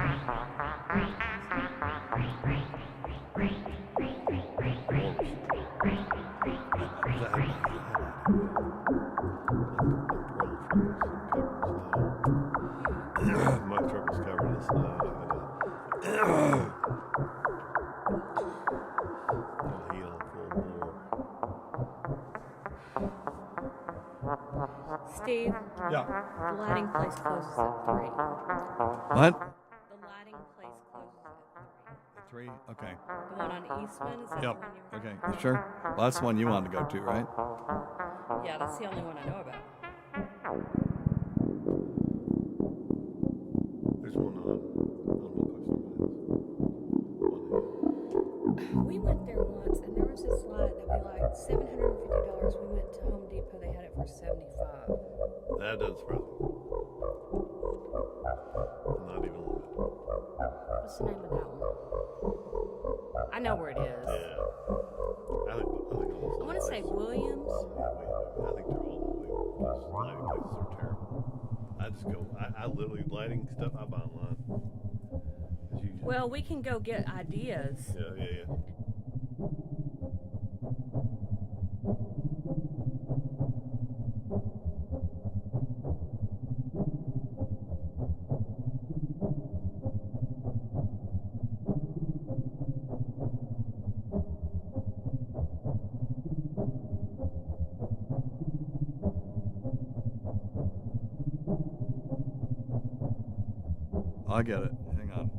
My truck was covered in snow. It'll heal in full bore. Steve? Yeah. The lighting place closes at 3. What? The lighting place closes at 3? 3. Okay. The one on Eastman? Is that Yep. the one you were Okay. You sure? Well, that's the one you wanted to go to, right? Yeah, that's the only one I know about. There's one on We went there once, and there was this light that we liked. $750. We went to Home Depot. They had it for $75. that doesn't surprise me. Not even a little bit. What's the name of that one? I know where it is. Yeah. I think I want to say Williams. I think they're all Williams. Lighting places are terrible. I just go. I literally lighting stuff I buy online. Well, we can go get ideas. Yeah. I get it. Hang on.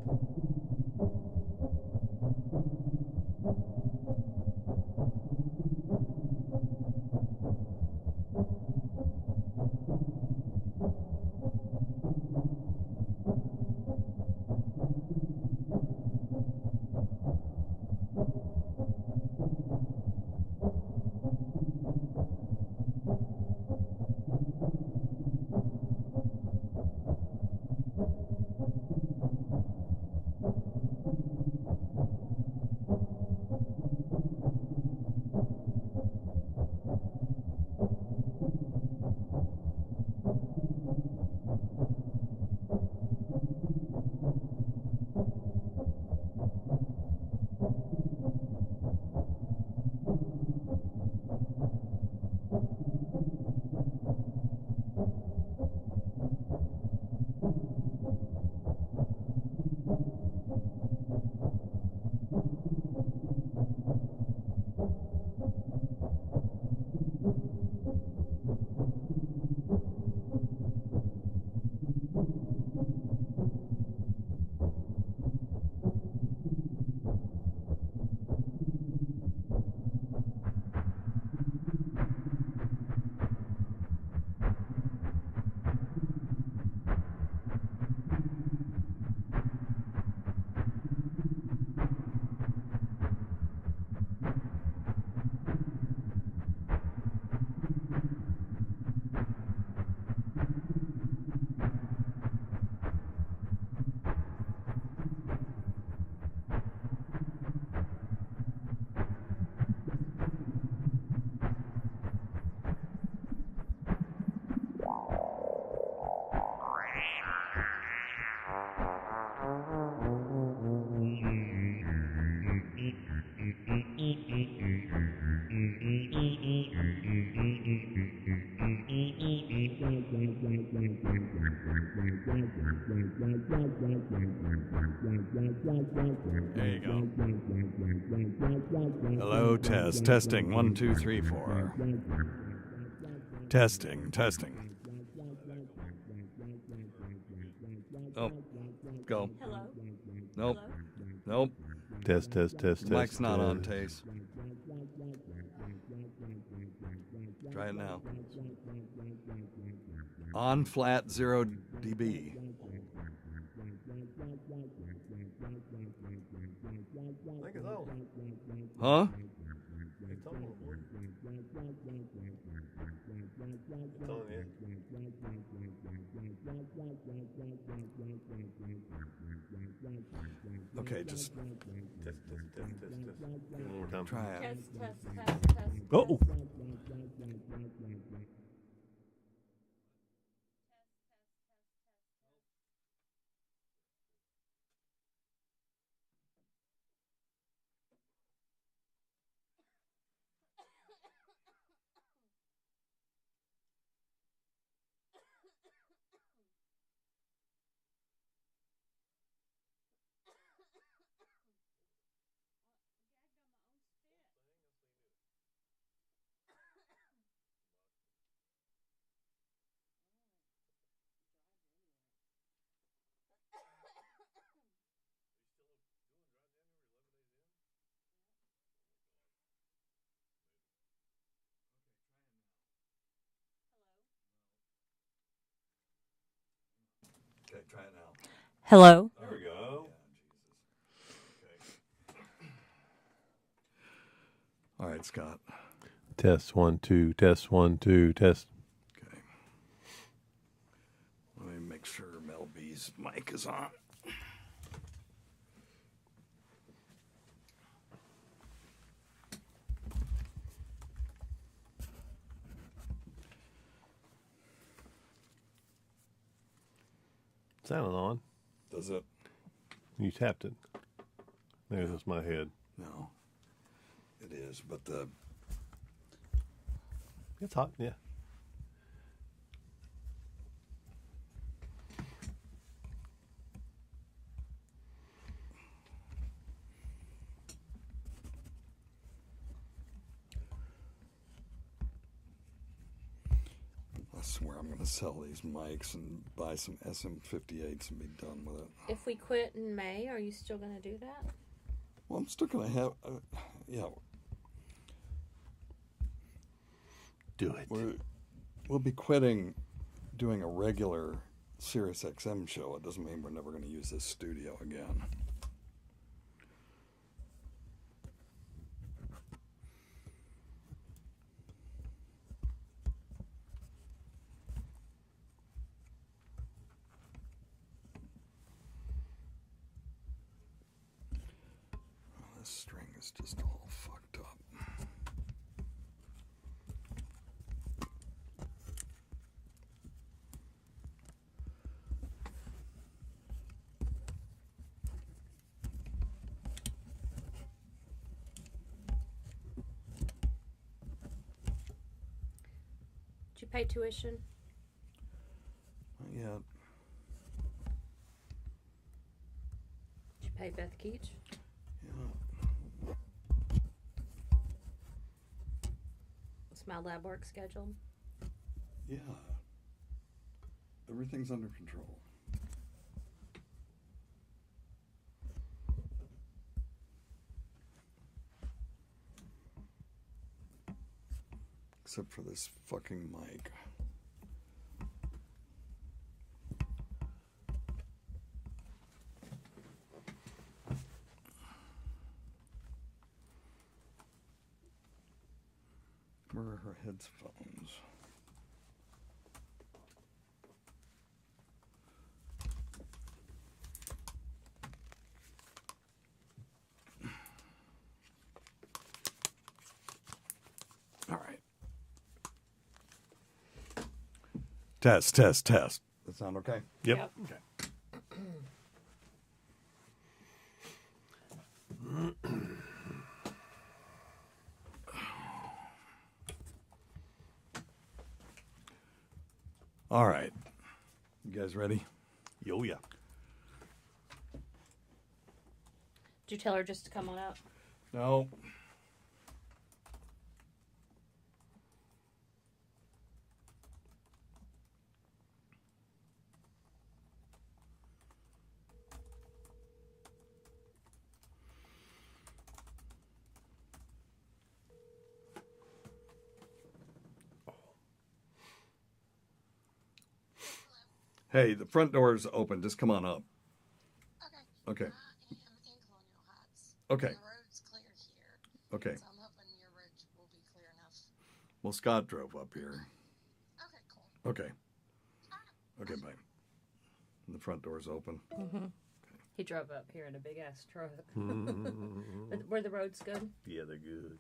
There you go. Hello, test. Testing. 1, 2, 3, 4. Testing. Oh, go. Hello? Nope. Hello? Nope. Test. Mic's not on, Tace. Try it now. On flat 0 dB. I think it's on. Huh? It's on the board. It's on, yeah. Okay, just Test. One more time. try it. Test. Oh. Okay, try it now. Hello. There we go. All right, Scott. Test 1 2. Test 1 2. Test. Okay. Let me make sure MelB's mic is on. Sounded on. Does it? You tapped it. Maybe that's my head. No. It is, but It's hot. Yeah. I swear I'm going to sell these mics and buy some SM58s and be done with it. If we quit in May, are you still going to do that? Well, I'm still going to have, Do it. we'll be quitting doing a regular Sirius XM show. It doesn't mean we're never going to use this studio again. This string is just all fucked up. Did you pay tuition? Not yet. Did you pay Beth Keach? Yeah. What's my lab work scheduled? Yeah. Everything's under control. Except for this fucking mic. Where are her headphones? All right. Test. That sound okay? Yep. Okay. All right. You guys ready? Yo, yeah. Did you tell her just to come on up? No. Hey, the front door is open. Just come on up. Okay. I am in Colonial Heights. Okay. The road's clear here. Okay. So I'm hoping your road will be clear enough. Well, Scott drove up here. Okay, cool. Okay. Okay, bye. And the front door's open. Mm-hmm. He drove up here in a big ass truck. Were the roads good? Yeah, they're good.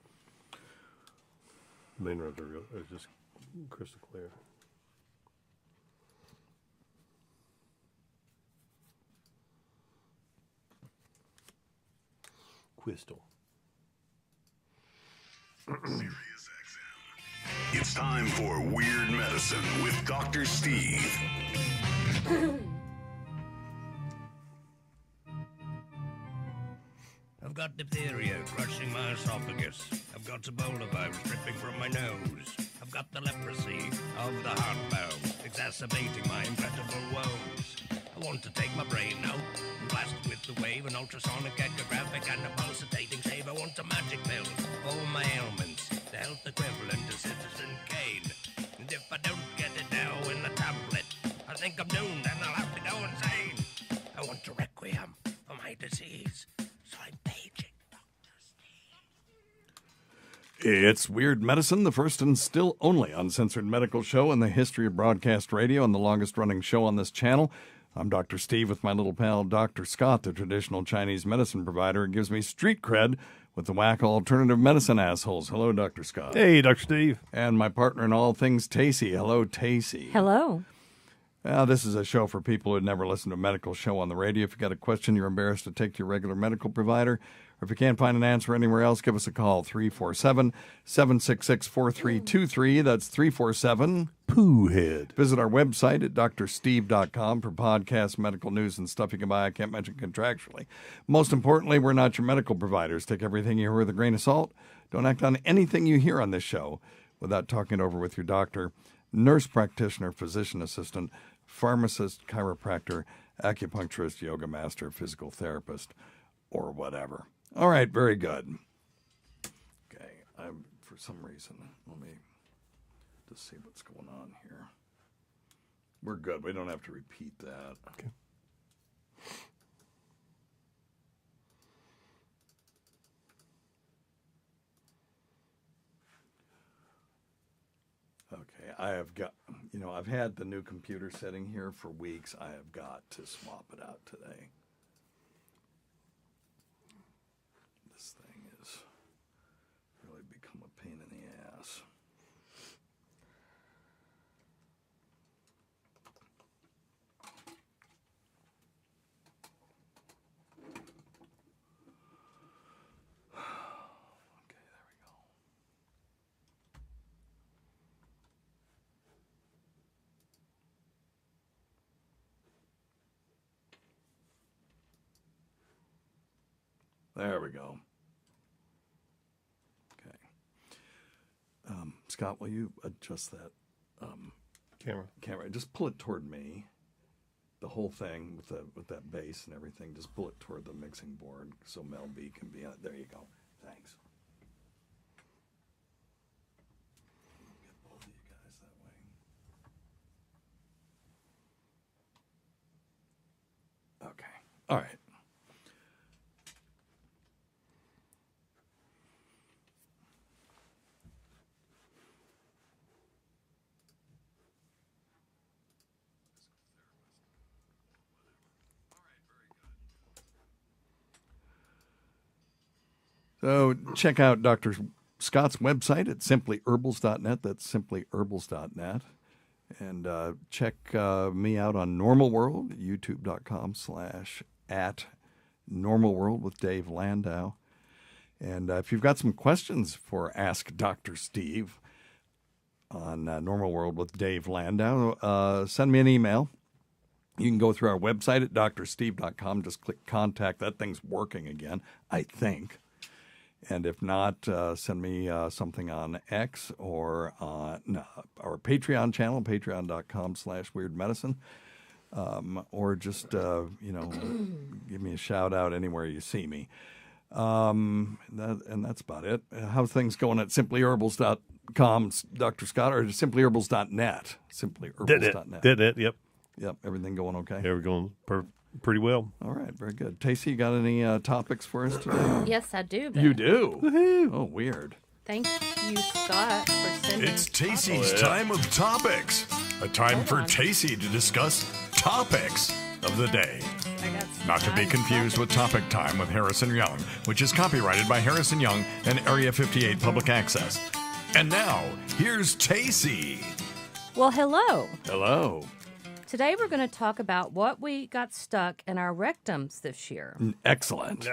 Main roads are just crystal clear. Crystal. It's time for Weird Medicine with Dr. Steve. I've got diphtheria crushing my esophagus. I've got Ebola virus dripping from my nose. I've got the leprosy of the heart valve, exacerbating my incredible woes. I want to take my brain out and blast it with the wave, an ultrasonic echographic and a pulsating shave. I want a magic pill for all my ailments, the health equivalent to Citizen Kane. And if I don't get it now in a tablet, I'll think I'm doomed and I'll have to go insane. I want to requiem for my disease, so I'm paging Dr. Steve. It's Weird Medicine, the first and still only uncensored medical show in the history of broadcast radio and the longest-running show on this channel. I'm Dr. Steve with my little pal Dr. Scott, the traditional Chinese medicine provider. It gives me street cred with the whack alternative medicine assholes. Hello, Dr. Scott. Hey, Dr. Steve. And my partner in all things, Tacey. Hello, Tacey. Hello. This is a show for people who had never listened to a medical show on the radio. If you got a question you're embarrassed to take to your regular medical provider, or if you can't find an answer anywhere else, give us a call, 347-766-4323. That's 347-POOHEAD. Visit our website at drsteve.com for podcasts, medical news, and stuff you can buy I can't mention contractually. Most importantly, we're not your medical providers. Take everything you hear with a grain of salt. Don't act on anything you hear on this show without talking it over with your doctor, nurse practitioner, physician assistant, pharmacist, chiropractor, acupuncturist, yoga master, physical therapist, or whatever. All right, very good. Okay, for some reason, let me just see what's going on here. We're good. We don't have to repeat that. Okay. Okay, I have got, I've had the new computer sitting here for weeks. I have got to swap it out today. This thing has really become a pain in the ass. Okay, there we go. There we go. Okay. Scott, will you adjust that camera? Just pull it toward me. The whole thing with that bass and everything. Just pull it toward the mixing board so MelB can be on it. There you go. Thanks. Get both of you guys that way. Okay. All right. So check out Dr. Scott's website at simplyherbals.net. That's simplyherbals.net. And check me out on Normal World, youtube.com/@normalworld with Dave Landau. And if you've got some questions for Ask Dr. Steve on Normal World with Dave Landau, send me an email. You can go through our website at drsteve.com. Just click contact. That thing's working again, I think. And if not, send me something on X or our Patreon channel, patreon.com/weirdmedicine. Or just, give me a shout out anywhere you see me. And that's about it. How's things going at simplyherbals.com, Dr. Scott, or simplyherbals.net? Simplyherbals.net. Did it, yep. Yep, everything going okay? Yeah, we're going pretty well. All right, very good. Tacey, you got any topics for us today? Yes, I do. Ben. You do? Woo-hoo. Oh, weird. Thank you, Scott, for sending. It's Tacey's time of topics. A time for Tacey to discuss topics of the day. Not to be confused with Topic Time with Harrison Young, which is copyrighted by Harrison Young and Area 58 Public Access. And now, here's Tacey. Well, hello. Hello. Today we're going to talk about what we got stuck in our rectums this year. Excellent.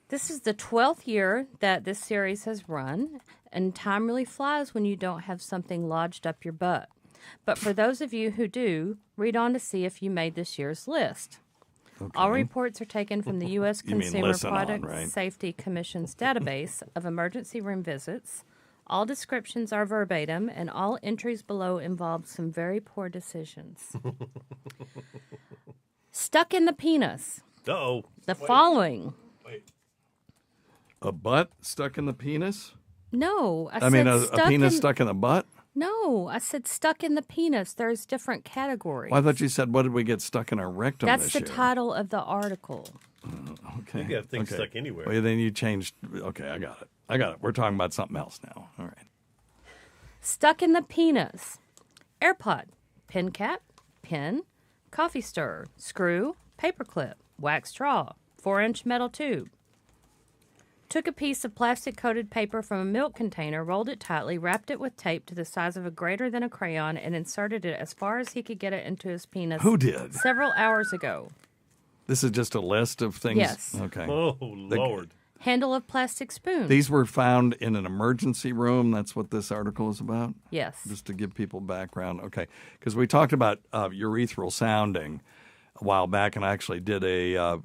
This is the 12th year that this series has run, and time really flies when you don't have something lodged up your butt. But for those of you who do, read on to see if you made this year's list. Okay. All reports are taken from the U.S. Consumer Product Safety Commission's database of emergency room visits. All descriptions are verbatim, and all entries below involve some very poor decisions. Stuck in the penis. Uh-oh. The following. Wait. A butt stuck in the penis? No. I mean, a penis stuck in the butt? No, I said stuck in the penis. There's different categories. Well, I thought you said, what did we get stuck in our rectum That's this the year? title of the article. Okay. You got things stuck anywhere. Well, then you changed. Okay, I got it. We're talking about something else now. All right. Stuck in the penis. AirPod, pin cap, pin, coffee stirrer, screw, paperclip, wax straw, 4-inch metal tube. Took a piece of plastic-coated paper from a milk container, rolled it tightly, wrapped it with tape to the size of a greater than a crayon, and inserted it as far as he could get it into his penis. Who did? Several hours ago. This is just a list of things? Yes. Okay. Oh, Lord. Handle of plastic spoon. These were found in an emergency room. That's what this article is about? Yes. Just to give people background. Okay. Because we talked about urethral sounding a while back, and I actually did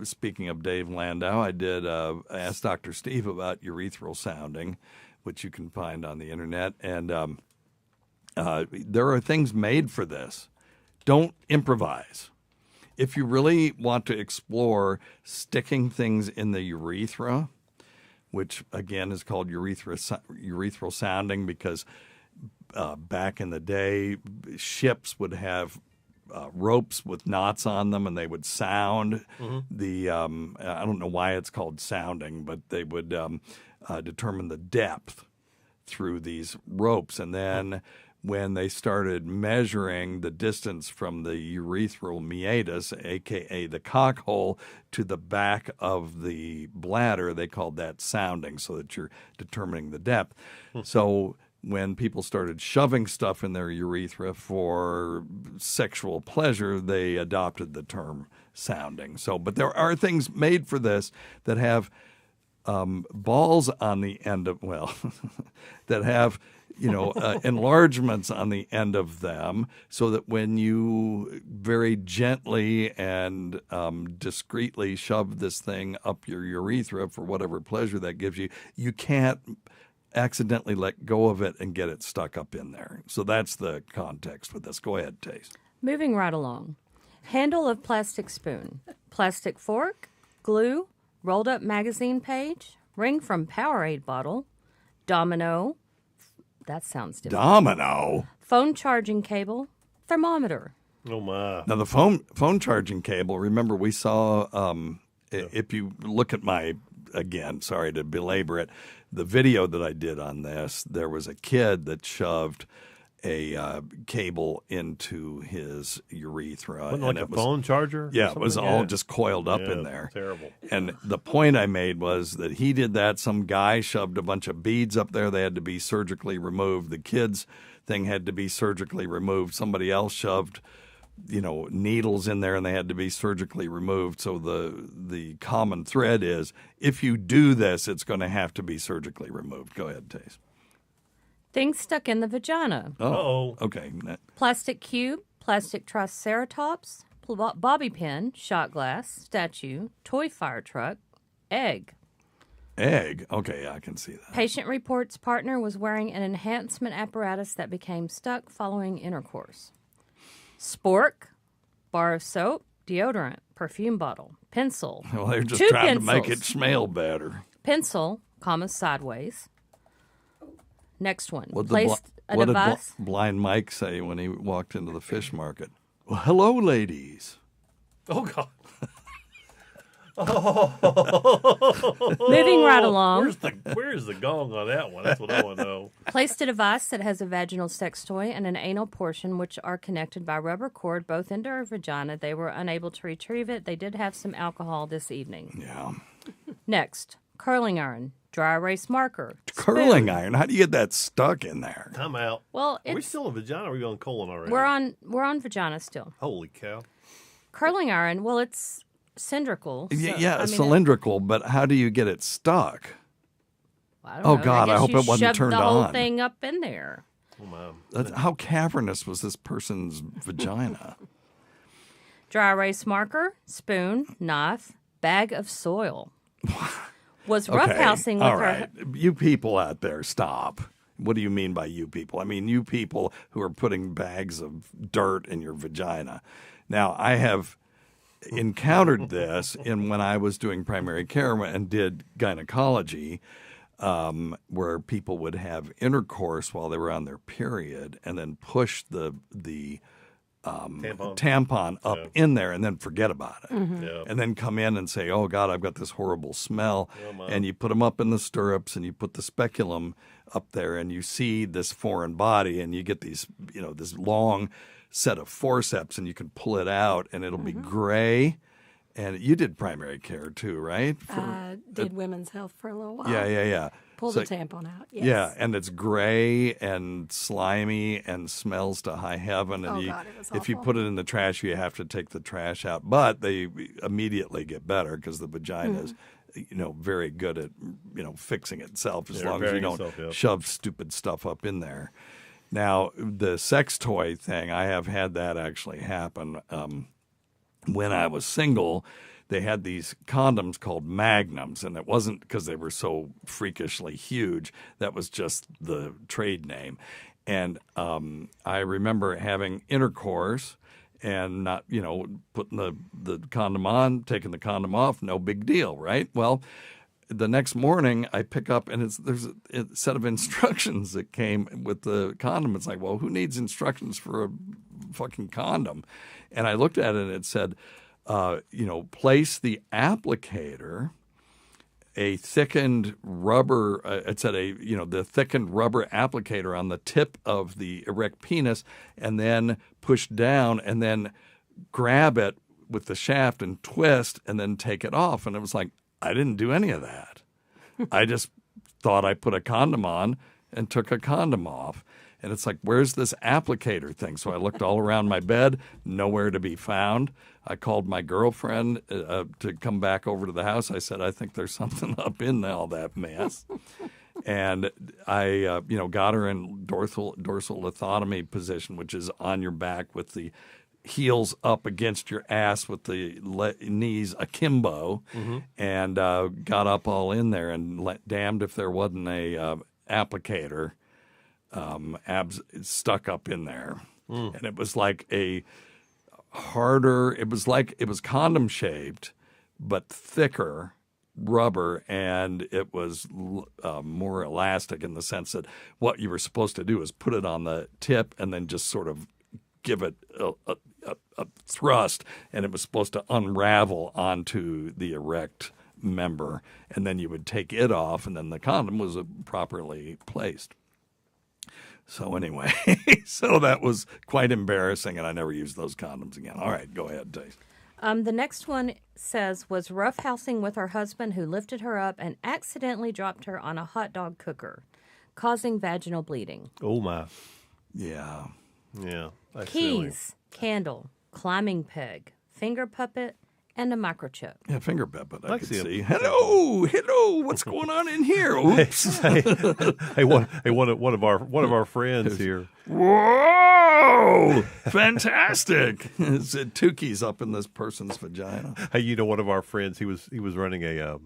speaking of Dave Landau, I did ask Dr. Steve about urethral sounding, which you can find on the internet. And there are things made for this. Don't improvise. If you really want to explore sticking things in the urethra, which again is called urethral sounding because back in the day, ships would have ropes with knots on them, and they would sound the. I don't know why it's called sounding, but they would determine the depth through these ropes, and then when they started measuring the distance from the urethral meatus, a.k.a. the cock hole, to the back of the bladder, they called that sounding, so that you're determining the depth. So when people started shoving stuff in their urethra for sexual pleasure, they adopted the term sounding. So, but there are things made for this that have balls on the end of, that have enlargements on the end of them, so that when you very gently and discreetly shove this thing up your urethra for whatever pleasure that gives you, you can't accidentally let go of it and get it stuck up in there. So that's the context with this. Go ahead, Taze. Moving right along. Handle of plastic spoon, plastic fork, glue, rolled up magazine page, ring from Powerade bottle, domino. That sounds different. Domino? Phone charging cable, thermometer. Oh, my. Now, the phone charging cable, remember we saw, if you look at again, sorry to belabor it, the video that I did on this, there was a kid that shoved a cable into his urethra. Wasn't it like a phone charger? Yeah, it was all just coiled up in there. Terrible. And the point I made was that he did that. Some guy shoved a bunch of beads up there. They had to be surgically removed. The kid's thing had to be surgically removed. Somebody else shoved, needles in there, and they had to be surgically removed. So the common thread is, if you do this, it's going to have to be surgically removed. Go ahead, Taze. Things stuck in the vagina. Oh, okay. Plastic cube, plastic triceratops, bobby pin, shot glass, statue, toy fire truck, egg. Egg? Okay, I can see that. Patient reports partner was wearing an enhancement apparatus that became stuck following intercourse. Spork, bar of soap, deodorant, perfume bottle, pencil. Well, they're just two trying pencils. to make it smell better. Pencil, comma, sideways. Next one. What Placed a did device. Blind Mike say when he walked into the fish market? Well, hello, ladies. Oh, God. Moving right along. Where's the gong on that one? That's what I want to know. Placed a device that has a vaginal sex toy and an anal portion, which are connected by rubber cord both into her vagina. They were unable to retrieve it. They did have some alcohol this evening. Yeah. Next, curling iron, dry erase marker. Curling spoon. iron. How do you get that stuck in there? Time out. Well, Are we still in vagina or are we on colon already? we're on vagina still. Holy cow. Curling iron, well, it's cylindrical. So, Cylindrical, but how do you get it stuck? I don't Oh, know. God, I guess hope you it wasn't shoved turned the whole on. thing up in there. Oh, my. How cavernous was this person's vagina? Dry erase marker, spoon, knife, bag of soil. Was roughhousing with all her. right. You people out there, stop. What do you mean by you people? I mean you people who are putting bags of dirt in your vagina. Now, I have encountered this when I was doing primary care and did gynecology. where people would have intercourse while they were on their period and then push the tampon up in there and then forget about it. Yeah. And then come in and say, oh, God, I've got this horrible smell. And you put them up in the stirrups and you put the speculum up there and you see this foreign body and you get these, this long set of forceps and you can pull it out and it'll be gray. And you did primary care too, right? Did women's health for a little while. Yeah. Pull the tampon out. Yes. Yeah, and it's gray and slimy and smells to high heaven. And God, it was if you awful. put it in the trash, you have to take the trash out. But they immediately get better because the vagina is, very good at, fixing itself as long as you don't shove stupid stuff up in there. Now, the sex toy thing, I have had that actually happen. When I was single, they had these condoms called Magnums, and it wasn't because they were so freakishly huge. That was just the trade name. And I remember having intercourse and not, putting the condom on, taking the condom off, no big deal, right? Well, the next morning I pick up and there's a set of instructions that came with the condom. It's like, well, who needs instructions for a fucking condom? And I looked at it and it said, place the applicator, a thickened rubber, it said the thickened rubber applicator on the tip of the erect penis and then push down and then grab it with the shaft and twist and then take it off. And it was like, I didn't do any of that. I just thought I put a condom on and took a condom off. And it's like, where's this applicator thing? So I looked all around my bed, nowhere to be found. I called my girlfriend to come back over to the house. I said, I think there's something up in all that mess. And I, got her in dorsal lithotomy position, which is on your back with the heels up against your ass with the knees akimbo, and got up all in there and damned if there wasn't a applicator abs stuck up in there. And it was like it was condom shaped but thicker rubber, and it was more elastic in the sense that what you were supposed to do is put it on the tip and then just sort of give it a thrust, and it was supposed to unravel onto the erect member, and then you would take it off, and then the condom was properly placed. So anyway, so that was quite embarrassing, and I never used those condoms again. All right, go ahead, Tace. The next one says, was roughhousing with her husband who lifted her up and accidentally dropped her on a hot dog cooker, causing vaginal bleeding. Oh, my. Yeah. Yeah. Keys, candle, climbing peg, finger puppet, and a microchip. Yeah, finger puppet. I could see him. see. Hello. What's going on in here? Oops. Hey, one of our friends here. Whoa! Fantastic. It's two keys up in this person's vagina. Hey, one of our friends, he was running a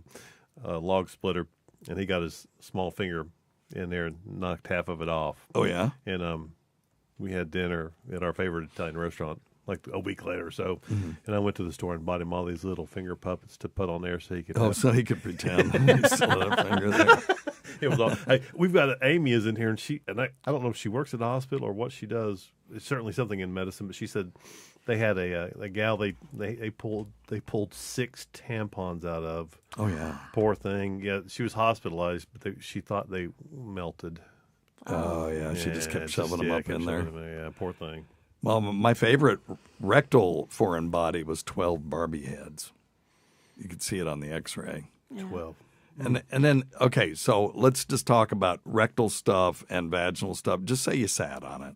log splitter, and he got his small finger in there and knocked half of it off. Oh yeah. And we had dinner at our favorite Italian restaurant like a week later or so. And I went to the store and bought him all these little finger puppets to put on there so he could. So he could pretend he still had a finger there. It was all. Hey, we've got Amy is in here, and I don't know if she works at the hospital or what she does. It's certainly something in medicine, but she said they had a gal they pulled 6 tampons out of. Oh yeah. Poor thing. Yeah, she was hospitalized, but she thought they melted. Oh yeah, she just kept shoving them up in there. Yeah, poor thing. Well, my favorite rectal foreign body was 12 Barbie heads. You could see it on the X-ray. Yeah. 12. And then, okay, so let's just talk about rectal stuff and vaginal stuff. Just say you sat on it.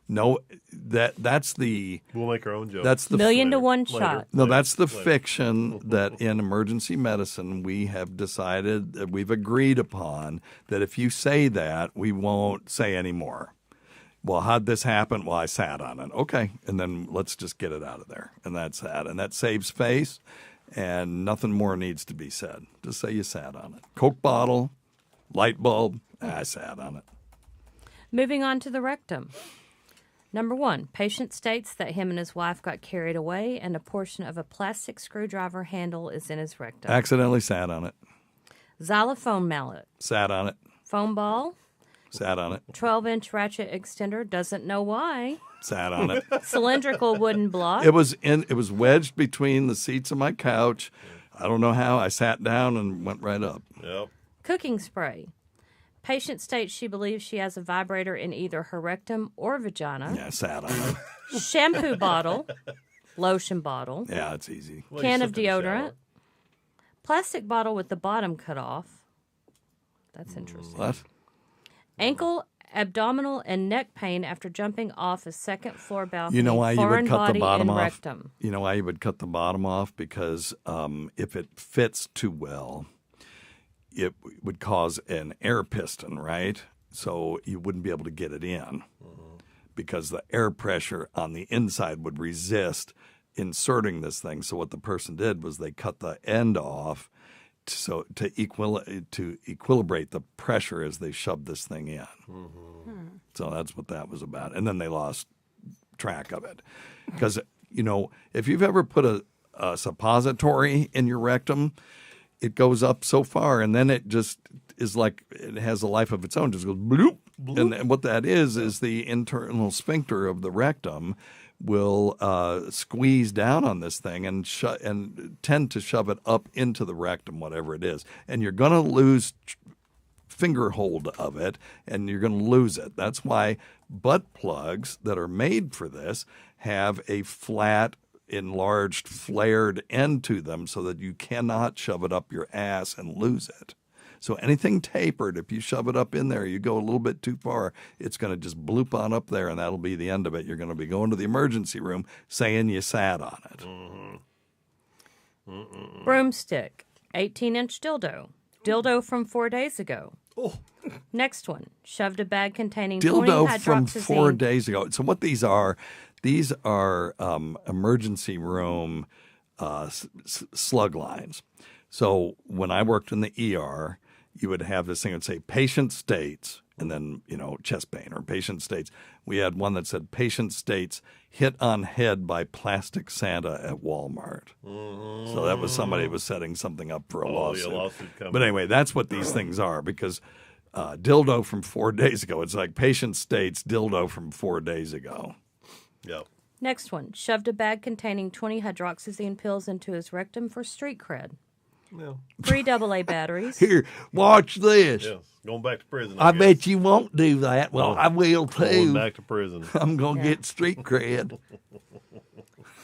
No, that's the... We'll make our own joke. That's the Million to one shot. No, that's the fiction that in emergency medicine we have decided, that we've agreed upon, that if you say that, we won't say anymore. Well, how'd this happen? Well, I sat on it. Okay, and then let's just get it out of there. And that's that. And that saves face, and nothing more needs to be said. Just say you sat on it. Coke bottle, light bulb, I sat on it. Moving on to the rectum. Number 1, patient states that him and his wife got carried away and a portion of a plastic screwdriver handle is in his rectum. Accidentally sat on it. xylophone mallet, Sat on it. foam ball, Sat on it. 12-inch ratchet extender, doesn't know why, Sat on it. cylindrical wooden block, It was wedged between the seats of my couch. I don't know how. I sat down and went right up. Yep. cooking spray. Patient states she believes she has a vibrator in either her rectum or vagina. Yeah, sat on it. Shampoo bottle, lotion bottle, Yeah, it's easy. Well, can you of slept in the shower. deodorant, plastic bottle with the bottom cut off. That's interesting. What? Ankle, abdominal, and neck pain after jumping off a second floor balcony. You know why you foreign would cut the body bottom and off? rectum. You know why you would cut the bottom off? Because if it fits too well, it would cause an air piston, right? So you wouldn't be able to get it in because the air pressure on the inside would resist inserting this thing. So what the person did was they cut the end off to equilibrate the pressure as they shoved this thing in. So that's what that was about. And then they lost track of it. Because, you know, if you've ever put a suppository in your rectum, it goes up so far, and then it just is like it has a life of its own. Just goes bloop. And what that is the internal sphincter of the rectum will squeeze down on this thing and tend to shove it up into the rectum, whatever it is. And you're going to lose finger hold of it, and you're going to lose it. That's why butt plugs that are made for this have a flat, enlarged, flared end to them so that you cannot shove it up your ass and lose it. So anything tapered, if you shove it up in there, you go a little bit too far, it's going to just bloop on up there, and that'll be the end of it. You're going to be going to the emergency room saying you sat on it. Broomstick, 18-inch dildo from 4 days ago. Oh. Next one, shoved a bag containing 20 Dildo from hydroxyzine. 4 days ago. So what these are emergency room slug lines. So when I worked in the ER, you would have this thing that would say patient states and then, you know, chest pain or patient states. We had one that said patient states hit on head by plastic Santa at Walmart. So that was somebody who was setting something up for a lawsuit. lawsuit coming. But anyway, that's what these things are because dildo from 4 days ago. It's like patient states dildo from 4 days ago. Yep. Next one, shoved a bag containing 20 hydroxyzine pills into his rectum for street cred. No. 3 AA batteries. Here, watch this. Yeah. Going back to prison. I guess. bet you won't do that. Well, I will Going too. back to prison. I'm going to Yeah. get street cred.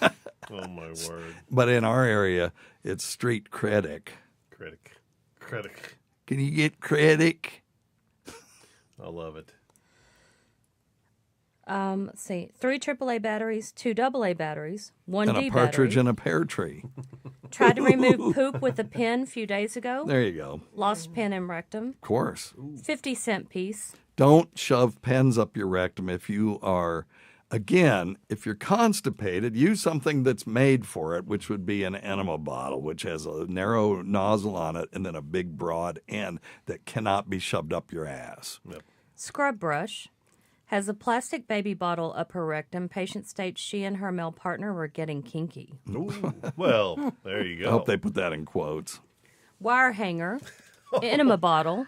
Oh, my word. But in our area, it's street credic. Critic. Can you get credic? I love it. Let's see, 3 AAA batteries, 2 AA batteries, 1 And D a partridge battery. in a pear tree. Tried to remove poop with a pen a few days ago. There you go. Lost pen in rectum. Of course. 50-cent piece. Don't shove pens up your rectum if you are, again, if you're constipated, use something that's made for it, which would be an enema bottle, which has a narrow nozzle on it and then a big broad end that cannot be shoved up your ass. Yep. Scrub brush. Has a plastic baby bottle up her rectum. Patient states she and her male partner were getting kinky. Ooh. Well, there you go. I hope they put that in quotes. Wire hanger. Enema bottle.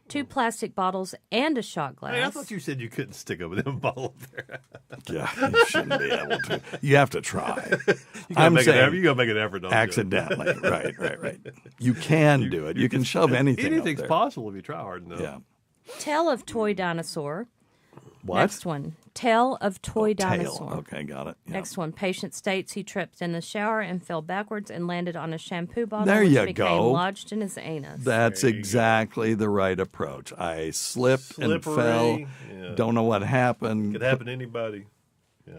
2 plastic bottles and a shot glass. Hey, I thought you said you couldn't stick a them bottle up there. Yeah, you shouldn't be able to. You have to try. You gotta make an effort. Don't you? accidentally. Right. You can do it. You can shove anything up Anything's there. possible if you try hard enough. Yeah. Tail of toy dinosaur. What? Next one. Tail of toy dinosaur. Tail. Okay, got it. Yeah. Next one. Patient states he tripped in the shower and fell backwards and landed on a shampoo bottle, There which you became go. lodged in his anus. That's exactly the right approach. I slipped and Slippery. fell. Yeah. Don't know what happened. Could happen to anybody. Yeah.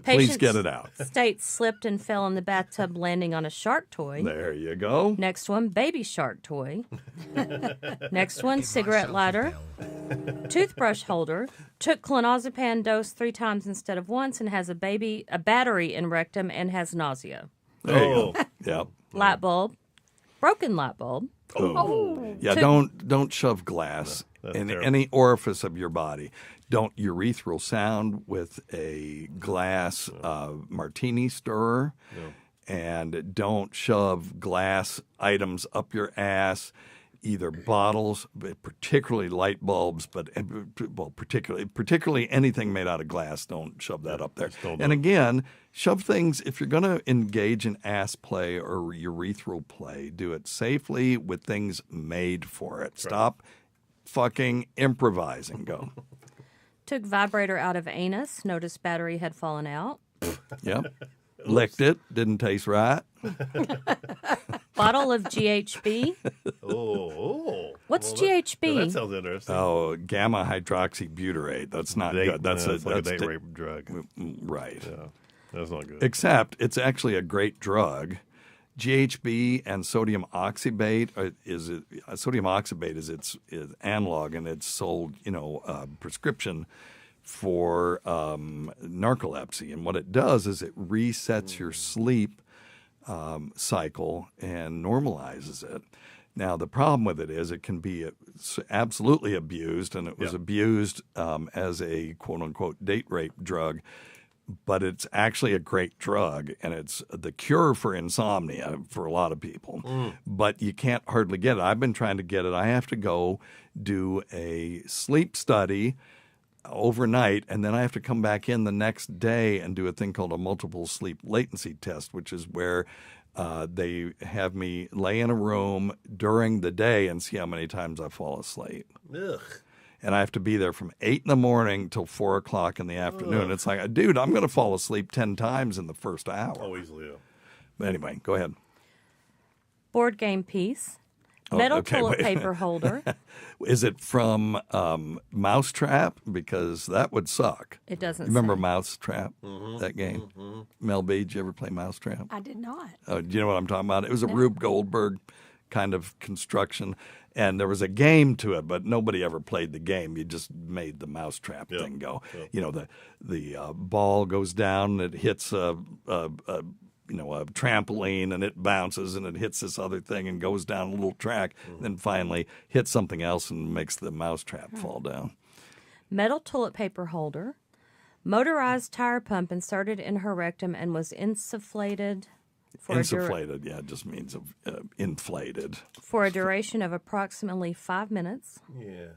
Please get it out. States slipped and fell in the bathtub, landing on a shark toy. There you go. Next one, baby shark toy. Next one, cigarette lighter. Toothbrush holder. Took clonazepam dose 3 times instead of once and has a battery in rectum and has nausea. There you Oh. go. Yep. Light bulb. Broken light bulb. Yeah, don't shove glass That's in terrible. any orifice of your body. Don't urethral sound with a glass martini stirrer. No. And don't shove glass items up your ass. either bottles, but particularly light bulbs, but well, particularly anything made out of glass. Don't shove that up there. And again, shove things, if you're going to engage in ass play or urethral play, do it safely with things made for it. Stop fucking improvising. Go. Took vibrator out of anus. Noticed battery had fallen out. Yep. Licked it. Didn't taste right. Bottle of GHB. What's GHB? That sounds interesting. Oh, gamma hydroxybutyrate. That's not good. That's like a date rape drug. Right. Yeah, that's not good. Except it's actually a great drug. GHB and sodium oxybate sodium oxybate is its analog, and it's sold, prescription for narcolepsy. And what it does is it resets your sleep cycle and normalizes it. Now, the problem with it is it can be absolutely abused, and it was abused as a quote-unquote date rape drug. But it's actually a great drug, and it's the cure for insomnia for a lot of people. But you can't hardly get it. I've been trying to get it. I have to go do a sleep study overnight, and then I have to come back in the next day and do a thing called a multiple sleep latency test, which is where they have me lay in a room during the day and see how many times I fall asleep. Ugh. And I have to be there from 8 in the morning till 4 o'clock in the afternoon. Ugh. It's like, dude, I'm going to fall asleep 10 times in the first hour. Oh, easily, yeah. But anyway, go ahead. Board game piece. Metal toilet paper holder. Is it from Mousetrap? Because that would suck. It doesn't. Remember say. Mousetrap, that game? Mel B, did you ever play Mousetrap? I did not. Oh, do you know what I'm talking about? It was a Rube Goldberg kind of construction. And there was a game to it, but nobody ever played the game. You just made the mousetrap thing go. Yep. The ball goes down, it hits a trampoline, and it bounces, and it hits this other thing and goes down a little track, then finally hits something else and makes the mousetrap fall down. Metal toilet paper holder. Motorized tire pump inserted in her rectum and was insufflated. Insufflated, it just means inflated. For a duration of approximately 5 minutes. Yeah.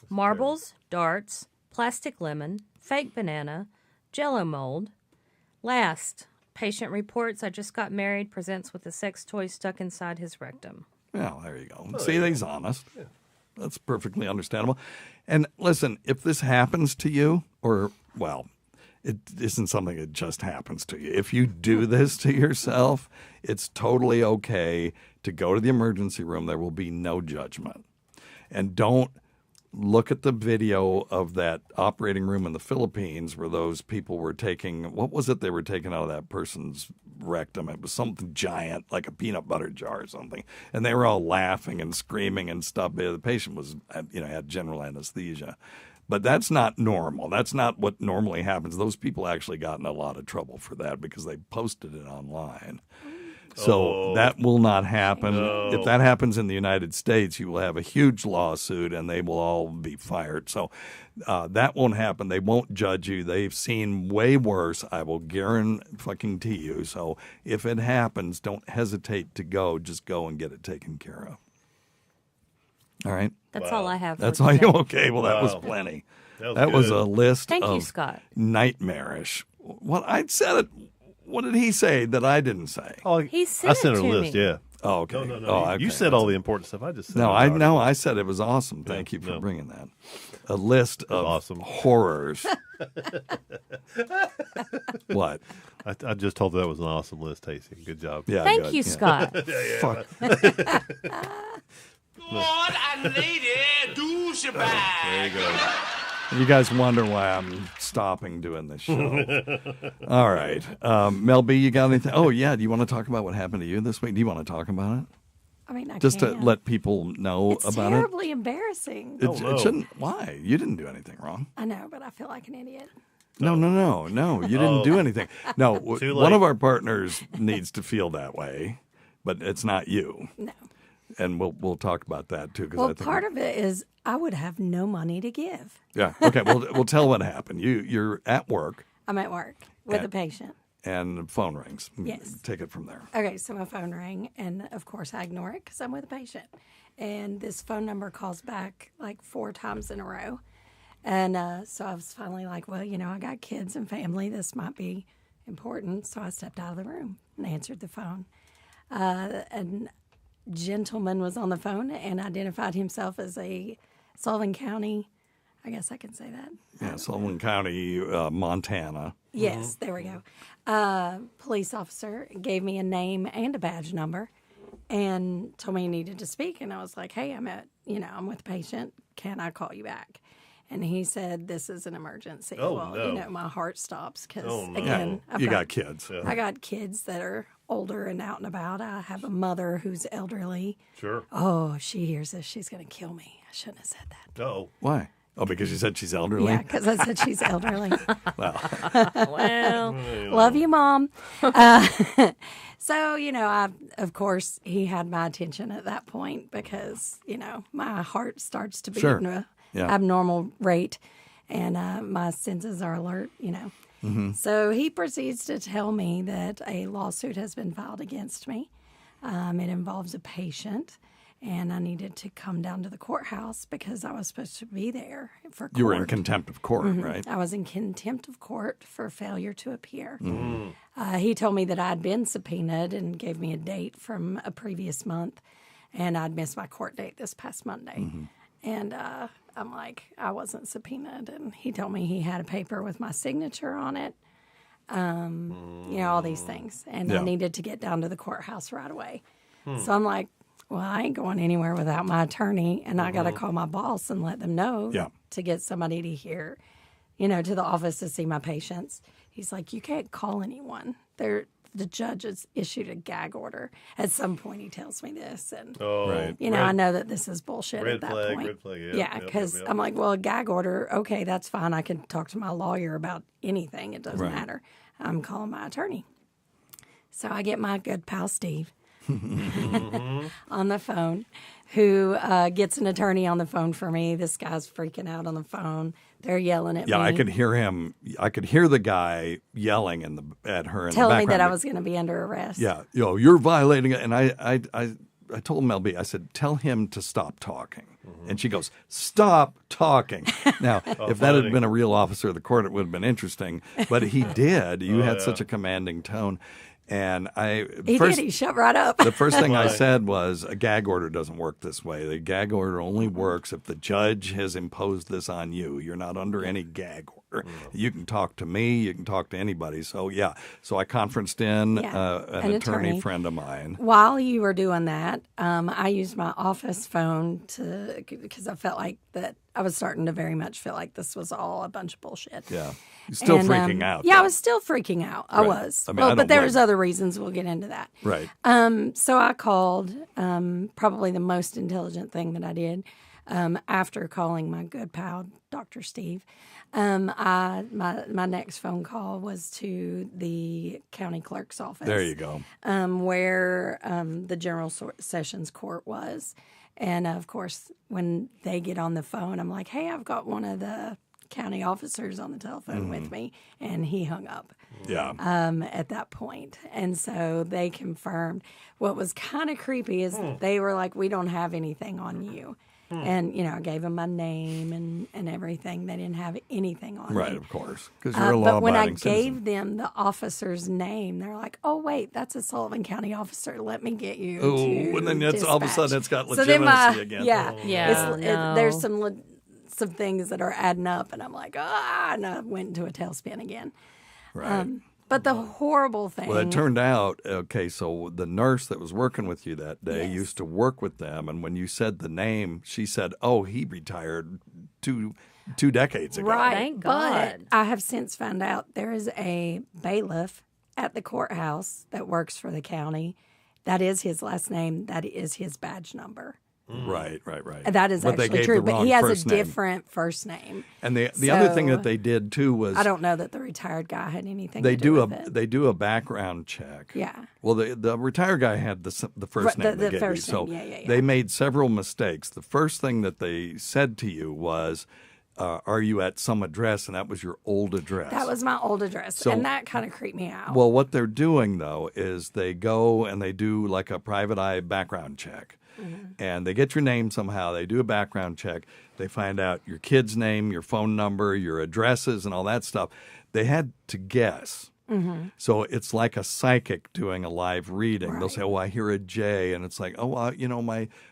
Marbles, darts, plastic lemon, fake banana, Jell-O mold. Last, patient reports, I just got married, presents with a sex toy stuck inside his rectum. Well, there you go. See, he's honest. Yeah. That's perfectly understandable. And listen, if this happens to you, it isn't something that just happens to you. If you do this to yourself, it's totally okay to go to the emergency room. There will be no judgment. And don't look at the video of that operating room in the Philippines where those people were taking, what was it they were taking out of that person's rectum? It was something giant, like a peanut butter jar or something. And they were all laughing and screaming and stuff. The patient was, had general anesthesia. But that's not normal. That's not what normally happens. Those people actually got in a lot of trouble for that because they posted it online. So that will not happen. No. If that happens in the United States, you will have a huge lawsuit and they will all be fired. So that won't happen. They won't judge you. They've seen way worse. I will guarantee you. So if it happens, don't hesitate to go. Just go and get it taken care of. All right. That's all I have. That's all you. Okay. Well, that was plenty. That was a list. Thank of you, Scott. Nightmarish. Well, I said it. What did he say that I didn't say? Oh, he sent I sent it a to list. me. Yeah. Oh, okay. No. Oh, okay. You said all the important stuff. I just said I said it was awesome. Thank you for bringing that. A list of awesome horrors. What? I just told that was an awesome list, Casey. Good job. Yeah. Thank you, Scott. Fuck. Lord and lady, douchebag. There you go. You guys wonder why I'm stopping doing this show. All right. Mel B, you got anything? Oh, yeah. Do you want to talk about what happened to you this week? Do you want to talk about it? I mean, I Just can. to let people know It's about it? terribly embarrassing. It shouldn't. Why? You didn't do anything wrong. I know, but I feel like an idiot. No. You didn't do anything. No, one of our partners needs to feel that way, but it's not you. No. And we'll talk about that too. Well, part of it is I would have no money to give. Yeah. Okay. We'll tell what happened. You're at work. I'm at work with a patient. and the phone rings. Yes. Take it from there. Okay, so my phone rang, and of course I ignore it because I'm with a patient. And this phone number calls back like 4 times in a row. And so I was finally like, well, I got kids and family. This might be important. So I stepped out of the room and answered the phone. And gentleman was on the phone and identified himself as a Sullivan County, I guess I can say that. Yeah, Sullivan County, Montana. Yes, there we go. Police officer gave me a name and a badge number and told me he needed to speak. And I was like, hey, I'm with a patient. Can I call you back? And he said, this is an emergency. Oh, well, no. My heart stops because, Oh, no. again, You got kids. I got kids that are older and out and about. I have a mother who's elderly. Sure. Oh, if she hears this, she's going to kill me. I shouldn't have said that. Oh. Why? Oh, because you said she's elderly? Yeah, because I said she's elderly. Well, Love you, Mom. So, of course, he had my attention at that point because, my heart starts to beat Sure. in a Yeah. abnormal rate and my senses are alert, So he proceeds to tell me that a lawsuit has been filed against me. It involves a patient. And I needed to come down to the courthouse because I was supposed to be there for court. You were in contempt of court, right? I was in contempt of court for failure to appear. He told me that I'd been subpoenaed and gave me a date from a previous month, and I'd missed my court date this past Monday. And I'm like, I wasn't subpoenaed. And he told me he had a paper with my signature on it, all these things. And Yeah. I needed to get down to the courthouse right away. So I'm like, well, I ain't going anywhere without my attorney, and I got to call my boss and let them know Yeah. to get somebody to here, to the office to see my patients. He's like, you can't call anyone. The judge has issued a gag order. At some point, he tells me this, and Right. I know that this is bullshit Red at that flag, point. red flag, yeah, Yeah, yep, because yep. I'm like, well, a gag order, okay, that's fine. I can talk to my lawyer about anything. It doesn't Right. matter. I'm calling my attorney. So I get my good pal Steve on the phone, who gets an attorney on the phone for me. This guy's freaking out on the phone. They're yelling at me. Yeah, I could hear him. I could hear the guy yelling at her in telling the me that background. I was going to be under arrest. Yeah, you're violating it. And I told MelB, I said, tell him to stop talking. And she goes, stop talking. Now, if that had funny. been a real officer of the court, it would have been interesting. But he did. You had such a commanding tone. And He did. He shut right up. the first thing I said was a gag order doesn't work this way. The gag order only works if the judge has imposed this on you. You're not under any gag order. You can talk to me. You can talk to anybody. So, So I conferenced in an attorney friend of mine. While you were doing that, I used my office phone because I felt like that I was starting to very much feel like this was all a bunch of bullshit. Yeah. You're still And, freaking out. Yeah, though. I was still freaking out. I Right. was. I mean, I don't but there blame was you. other reasons. We'll get into that. Right. So I called, probably the most intelligent thing that I did after calling my good pal, Dr. Steve. My next phone call was to the county clerk's office. There you go. Where the General Sessions Court was. And, of course, when they get on the phone, I'm like, hey, I've got one of the county officers on the telephone with me. And he hung up. Yeah. At that point. And so they confirmed. What was kind of creepy is they were like, we don't have anything on you. And, I gave them my name and everything. They didn't have anything on Right, me. of course. Because you're a law-abiding But when I citizen. gave them the officer's name, they're like, oh, wait, that's a Sullivan County officer. Let me get you Oh, to and then it's all of a dispatch." sudden it's got So then legitimacy again. Yeah. Yeah, no. There's some things that are adding up. And I'm like, and I went into a tailspin again. Right. But the horrible thing. Well, it turned out, okay, so the nurse that was working with you that day Yes. used to work with them. And when you said the name, she said, oh, he retired two decades ago. Right. Thank But God. I have since found out there is a bailiff at the courthouse that works for the county. That is his last name. That is his badge number. Right. That is But they actually gave true. the But wrong he has a first name. different first name. And the other thing So, that they did too was I don't know that the retired guy had anything they to do do with it. they do a background check. Yeah. Well, the retired guy had the first Right, name the they gave first you, so name, yeah. they made several mistakes. The first thing that they said to you was, are you at some address, and that was your old address. That was my old address, So- and that kind of creeped me out. Well, what they're doing, though, is they go and they do like a private eye background check. And they get your name somehow. They do a background check. They find out your kid's name, your phone number, your addresses, and all that stuff. They had to guess. So it's like a psychic doing a live reading. They'll say, "Oh, I hear a J," and it's like, "Oh,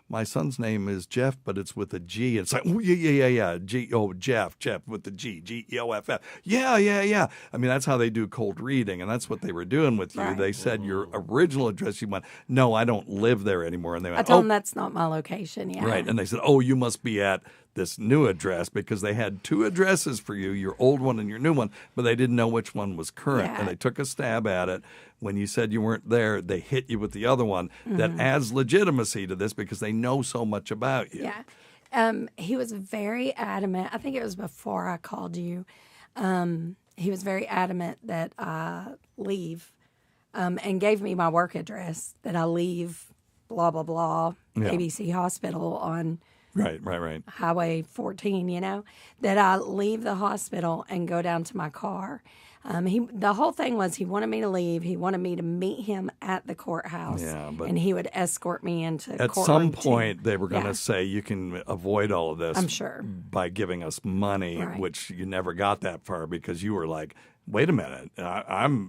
my son's name is Jeff, but it's with a G." It's like, "Oh, yeah, G. Oh, Jeff with the G, G-E-O-F-F. Yeah. I mean, that's how they do cold reading, and that's what they were doing with you. Right. They said your original address. You went, "No, I don't live there anymore," and they went, I told them that's not my location. Yeah. Right. And they said, "Oh, you must be at this new address," because they had two addresses for you, your old one and your new one, but they didn't know which one was current. Yeah. And they took a stab at it. When you said you weren't there, they hit you with the other one. That adds legitimacy to this because they know so much about you. Yeah. He was very adamant. I think it was before I called you. He was very adamant that I leave and gave me my work address, that I leave blah, blah, blah, Yeah. ABC Hospital on Right. Highway 14, that I leave the hospital and go down to my car. The whole thing was he wanted me to leave. He wanted me to meet him at the courthouse. Yeah, but and he would escort me into At courtroom some point, too. they were going to Yeah. say you can avoid all of this. I'm sure. By giving us money, Right. which you never got that far because you were like, "Wait a minute,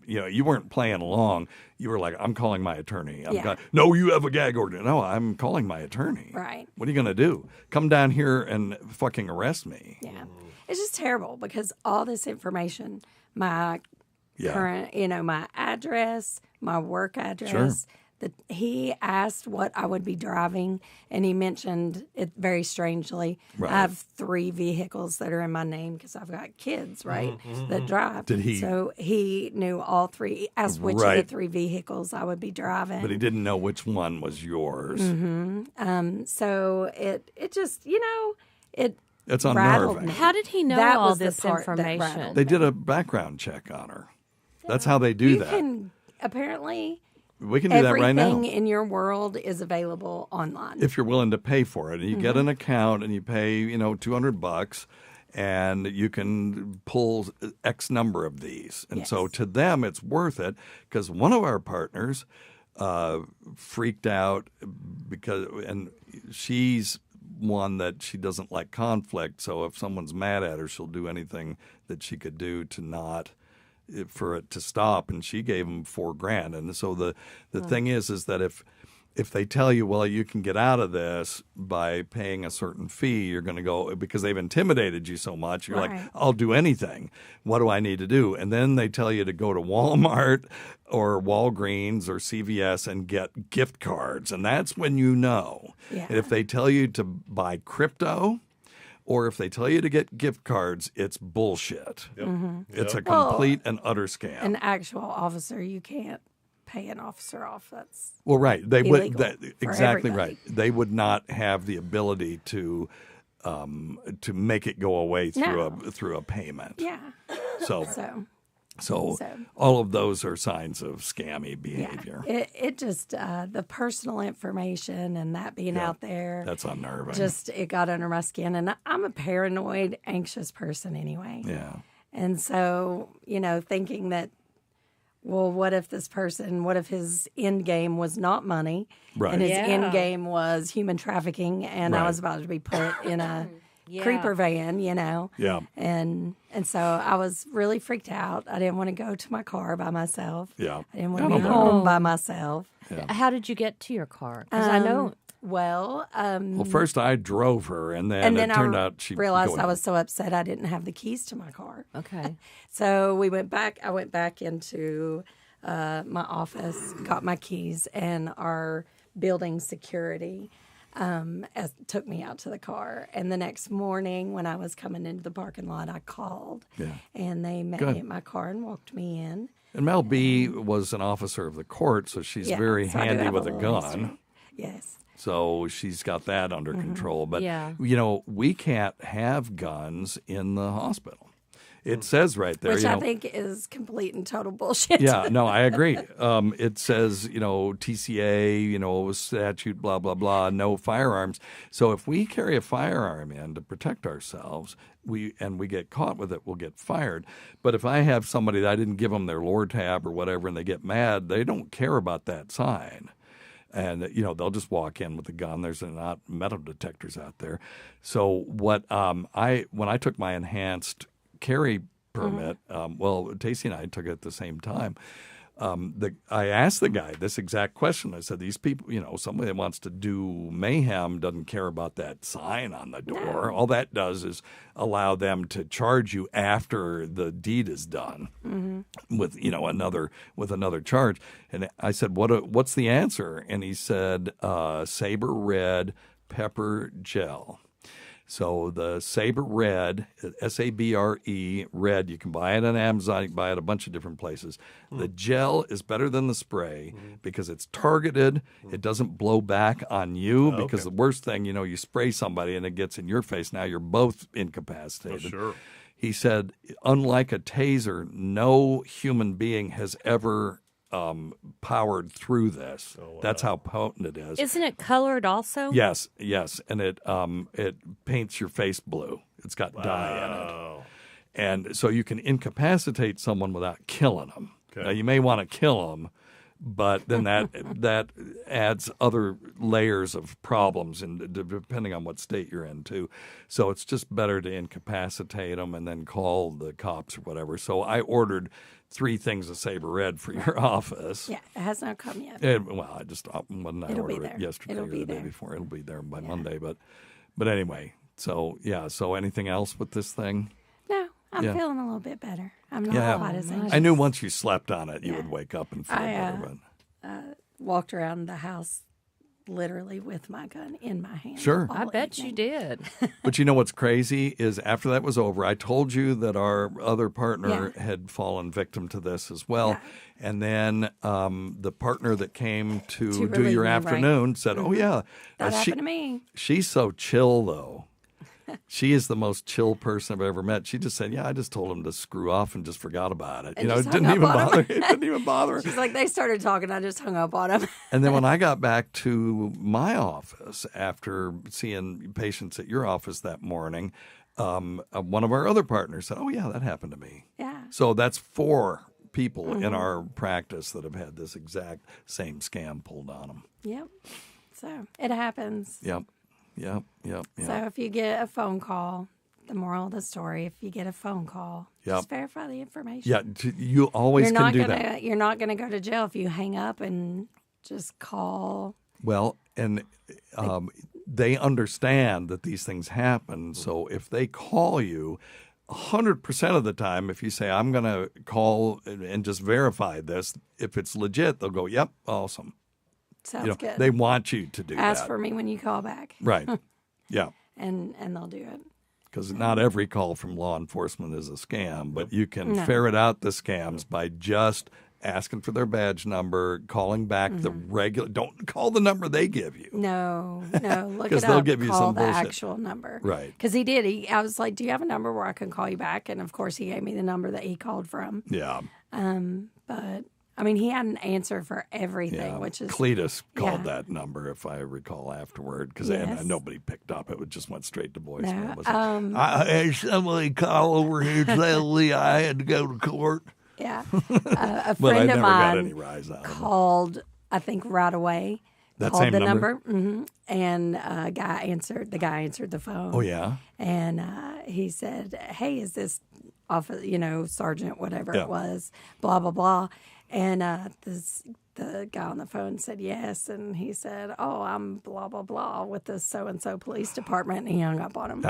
you weren't playing along. You were like, I'm calling my attorney. Yeah. No, you have a gag order. No, I'm calling my attorney. Right. What are you going to do? Come down here and fucking arrest me? Yeah. It's just terrible because all this information, my Yeah. current, my address, my work address, that he asked what I would be driving, and he mentioned it very strangely. Right. I have 3 vehicles that are in my name because I've got kids, right, that drive. Did he- So he knew all 3, asked which of Right. the 3 vehicles I would be driving. But he didn't know which one was yours. So it just, it It's rattled unnerving. me. How did he know That all was the this part that information? rattled They did a background check on her. That's how they do You that. can apparently We can do that right now. everything in your world is available online. If you're willing to pay for it. And you get an account and you pay, $200 and you can pull X number of these. And so Yes. to them, it's worth it because one of our partners freaked out and she's one that she doesn't like conflict. So if someone's mad at her, she'll do anything that she could do to not for it to stop, and she gave him $4,000. And so the thing is that if they tell you, well, you can get out of this by paying a certain fee, you're going to go because they've intimidated you so much. You're like, Right. I'll do anything. What do I need to do? And then they tell you to go to Walmart or Walgreens or CVS and get gift cards, and that's when you know. Yeah. And if they tell you to buy crypto, or if they tell you to get gift cards, it's bullshit. It's a complete and utter scam. An actual officer, you can't pay an officer off. That's Well, right. They would illegal for exactly everybody. right. They would not have the ability to make it go away through a payment. yeah. So So all of those are signs of scammy yeah, behavior. it just the personal information and that being out there. That's unnerving. It got under my skin, and I'm a paranoid, anxious person anyway. yeah. And so, thinking that, well, what if his end game was not money, Right. and his Yeah. end game was human trafficking, and I Right. was about to be put in a Yeah. creeper van, Yeah. and so I was really freaked out. I didn't want to go to my car by myself. Yeah. I didn't want I to be don't blame home by myself. How did you get to your car? Because I know Well, Well, first I drove her, and then it turned out she realized go I was ahead. so upset I didn't have the keys to my car. Okay. So we went back. I went back into my office, got my keys, and our building security took me out to the car. And the next morning, when I was coming into the parking lot, I called, and they met Good. me at my car and walked me in. And Mel B was an officer of the court, so she's Yeah, very so I do handy have with a little gun. history. Yes. So she's got that under control. But, Yeah. we can't have guns in the hospital. It says right there. Which I think is complete and total bullshit. Yeah, no, I agree. It says, TCA, statute, blah, blah, blah, no firearms. So if we carry a firearm in to protect ourselves, we get caught with it, we'll get fired. But if I have somebody that I didn't give them their lore tab or whatever and they get mad, they don't care about that sign. And, they'll just walk in with a gun. There's not metal detectors out there. So when I took my enhanced carry permit, Tacey and I took it at the same time. I asked the guy this exact question. I said, these people, somebody that wants to do mayhem doesn't care about that sign on the door. All that does is allow them to charge you after the deed is done with, another charge. And I said, what's the answer? And he said, Saber Red Pepper Gel. So the Saber Red, S-A-B-R-E, Red, you can buy it on Amazon, you can buy it a bunch of different places. The gel is better than the spray because it's targeted. It doesn't blow back on you because the worst thing, you spray somebody and it gets in your face. Now you're both incapacitated. Oh, sure. He said, unlike a taser, no human being has ever powered through this. Oh, wow. That's how potent it is. Isn't it colored also? Yes, and it paints your face blue. It's got dye in it, and so you can incapacitate someone without killing them. Okay. Now you may want to kill them, but then that adds other layers of problems, and depending on what state you're in too. So it's just better to incapacitate them and then call the cops or whatever. So I ordered 3 things of Saber Red for your office. Yeah, it has not come yet. I just when I It'll ordered be there. it yesterday It'll or be the day there. before. It'll be there by Monday. But anyway, so anything else with this thing? No, I'm feeling a little bit better. I'm not quite as anxious. I knew once you slept on it, you would wake up and feel better. But walked around the house literally with my gun in my hand. Sure. I bet you did. But you know what's crazy is after that was over, I told you that our other partner had fallen victim to this as well. Yeah. And then the partner that came to do your afternoon said, oh, yeah. That happened to me. She's so chill, though. She is the most chill person I've ever met. She just said, I just told him to screw off and just forgot about it. And it didn't even bother. It didn't even bother her. She's like, they started talking. I just hung up on him. And then when I got back to my office after seeing patients at your office that morning, one of our other partners said, oh, yeah, that happened to me. Yeah. So that's 4 people in our practice that have had this exact same scam pulled on them. Yep. So it happens. Yep. So if you get a phone call, the moral of the story, if you get a phone call, just verify the information. Yeah, you always can do that. You're not going to go to jail if you hang up and just call. Well, and they understand that these things happen. So if they call you, 100% of the time, if you say, I'm going to call and just verify this, if it's legit, they'll go, yep, awesome. Sounds good. They want you to do that. Ask for me when you call back. Right. Yeah. And they'll do it. Because not every call from law enforcement is a scam, but you can ferret out the scams by just asking for their badge number, calling back the regular. Don't call the number they give you. No. Look it up. Because they'll give you call some the bullshit. actual number. Right. Because he did. I was like, do you have a number where I can call you back? And of course, he gave me the number that he called from. Yeah. But I mean, he had an answer for everything, which is Cletus called that number, if I recall afterward, because nobody picked up. It just went straight to voicemail. I had somebody call over here telling I had to go to court. Yeah, a friend of mine got called. I think right away. That called same the number? And the guy answered the phone. Oh yeah, and he said, "Hey, is this office? Sergeant, whatever it was, blah blah blah." And the guy on the phone said yes, and he said, "Oh, I'm blah blah blah with the so and so police department," and he hung up on him.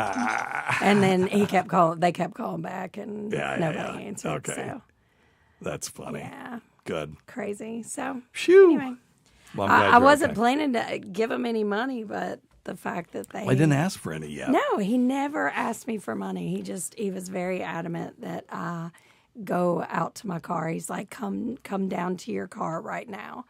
And then he kept calling. They kept calling back, and nobody answered. Okay, so. That's funny. Yeah, good, crazy. So anyway, well, I wasn't planning to give him any money, but the fact that they I didn't ask for any yet. No, he never asked me for money. He was very adamant that I go out to my car. He's like, come down to your car right now.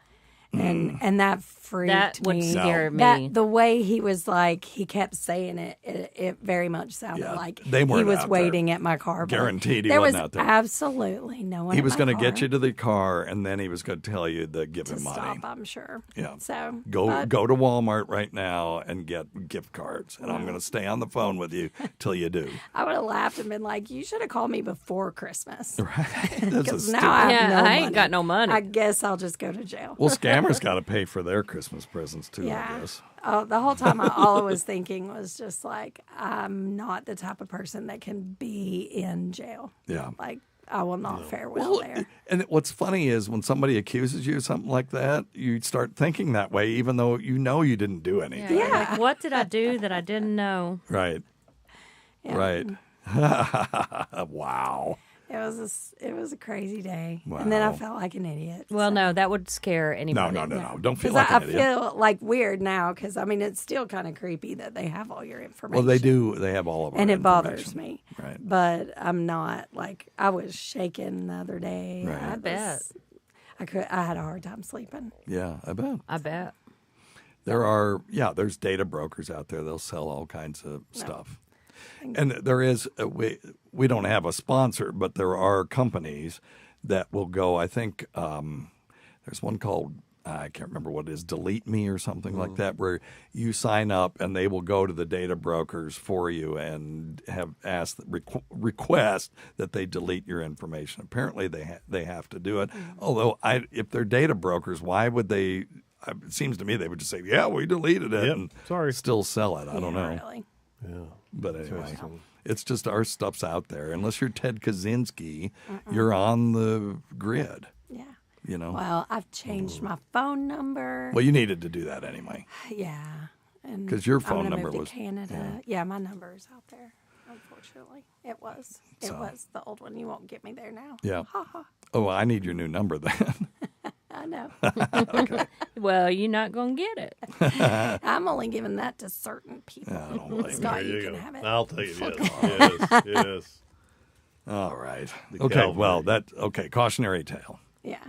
And that freaked That would me. scare me. That the way he was like, he kept saying it very much sounded Yeah, like they he weren't was out waiting at my car. But Guaranteed he there wasn't was out there. absolutely no one. He at was my going to get car you to the car, and then he was going to tell you to give to him money. stop. I'm sure. Yeah. So Go to Walmart right now and get gift cards, and I'm going to stay on the phone with you till you do. I would have laughed and been like, "You should have called me before Christmas." Right? Because now I have no I money. ain't got no money. I guess I'll just go to jail. Well, scammers got to pay for their Christmas presents too. I Yeah. guess. Oh, the whole time, all I was thinking was just like, I'm not the type of person that can be in jail. Yeah. Like, I will not fare well there. And what's funny is when somebody accuses you of something like that, you start thinking that way, even though you know you didn't do anything. Yeah. Like, what did I do that I didn't know? Right. Yeah. Right. Wow. It was a crazy day. And then I Wow. felt like an idiot. Well, no, that would scare No, anybody. no. Don't feel Because like I an idiot. feel like weird now because, I mean, it's still kind of creepy that they have all your information. Well, they do. They have all of our And it bothers information. me. Right. But I'm not, like, I was shaking the other day. Right. I bet. I had a hard time sleeping. Yeah, I bet. I bet. There's data brokers out there. They'll sell all kinds of stuff. And there is, we don't have a sponsor, but there are companies that will go, I think there's one called, I can't remember what it is, Delete Me or something like that, where you sign up and they will go to the data brokers for you and have asked, request that they delete your information. Apparently they have to do it. Although if they're data brokers, why would they, it seems to me they would just say, yeah, we deleted it Yep, and sorry. still sell it. I don't know. Really. Yeah. But anyway, it's just our stuff's out there. Unless you're Ted Kaczynski, you're on the grid, Yeah. you know. Well, I've changed my phone number. Well, you needed to do that anyway. Yeah. And 'Cause your I'm phone gonna number move was- to Canada. Yeah, my number is out there. Unfortunately, it was. It So- was the old one. You won't get me there now. Yeah. Ha ha. Oh, I need your new number then. I know. Well, you're not going to get it. I'm only giving that to certain people. I don't blame you. Scott, There you you can go. have it. I'll take it. Yes. Yes. All right. The Okay. Calvary. Well, okay. Cautionary tale, Yeah.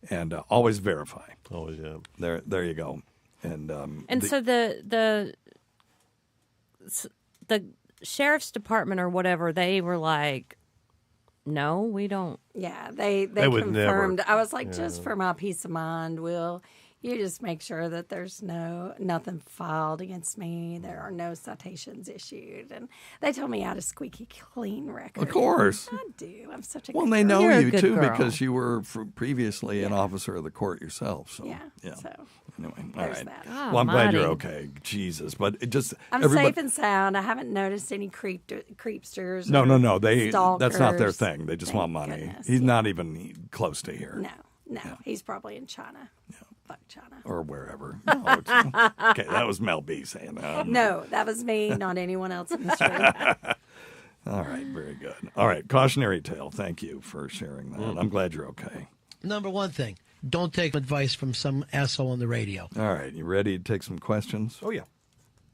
and always verify. Always, yeah. There you go. And So the sheriff's department or whatever, they were like, no, we don't. Yeah, they They would confirmed. never. I was like, just for my peace of mind, will you just make sure that there's nothing filed against me? There are no citations issued, and they told me I had a squeaky clean record. Of course. I do. I'm such a Well, good they girl. know You're a you good too girl. because you were previously an officer of the court yourself. So Yeah. yeah. So Anyway, all there's right. that. God Well, I'm glad you're almighty. okay. Jesus, but it just I'm everybody. safe and sound. I haven't noticed any creepsters. No, or no, no. That's not their stalkers. thing. They just Thank want money. goodness. He's Yeah. not even close to here No, he's probably in China. Fuck China. or wherever. No, okay, that was MelB's saying that. No, that was me, not anyone else in this room. All right, very good. All right, cautionary tale. Thank you for sharing that. I'm glad you're okay. Number one thing, don't take advice from some asshole on the radio. All right, you ready to take some questions? Oh, yeah.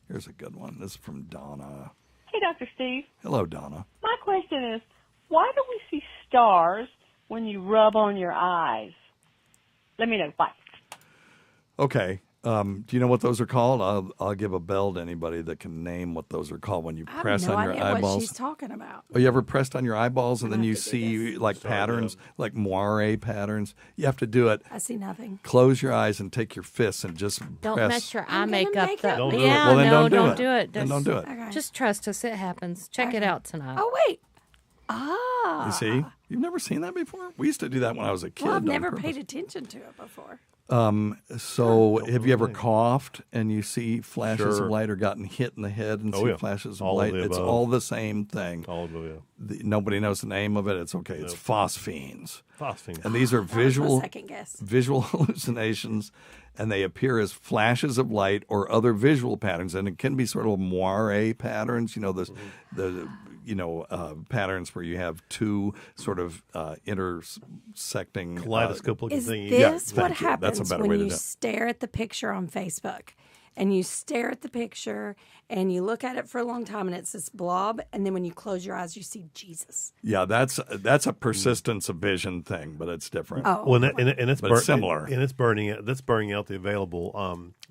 Here's a good one. This is from Donna. Hey, Dr. Steve. Hello, Donna. My question is, why do we see stars when you rub on your eyes? Let me know. Bye. Okay. Do you know what those are called? I'll give a bell to anybody that can name what those are called when you I press have no on your idea what eyeballs. she's talking about. Oh, you ever pressed on your eyeballs and then you have to do see like Sorry, patterns, yeah. like moire patterns? You have to do it. I see nothing. Close your eyes and take your fists and just Don't press. mess your eye I'm gonna makeup. make it. Don't do it. Yeah, Well, then no, don't do it. it. Then don't do it. Okay. Just trust us. It happens. Check it out tonight. Oh, wait. Ah. You see? You've never seen that before? We used to do that when I was a kid. Well, I've on never purpose. paid attention to it before. So, have you ever coughed and you see flashes Sure. of light or gotten hit in the head and Oh, see yeah. flashes of All of light? the It's above. all the same thing. All of them, yeah. Nobody knows the name of it. It's okay. It's phosphenes. Phosphine. And these are That was my visual second guess. visual hallucinations, and they appear as flashes of light or other visual patterns, and it can be sort of moire patterns. You know, the patterns where you have two sort of intersecting Kaleidoscope looking Is thing. this what thank you. That's a happens better when way to you do it. stare at the picture on Facebook and you stare at the picture and you look at it for a long time and it's this blob, and then when you close your eyes you see Jesus. Yeah, that's a persistence of vision thing, but it's different. Oh, Well, and it's similar. and it's burning it. That's burning out the available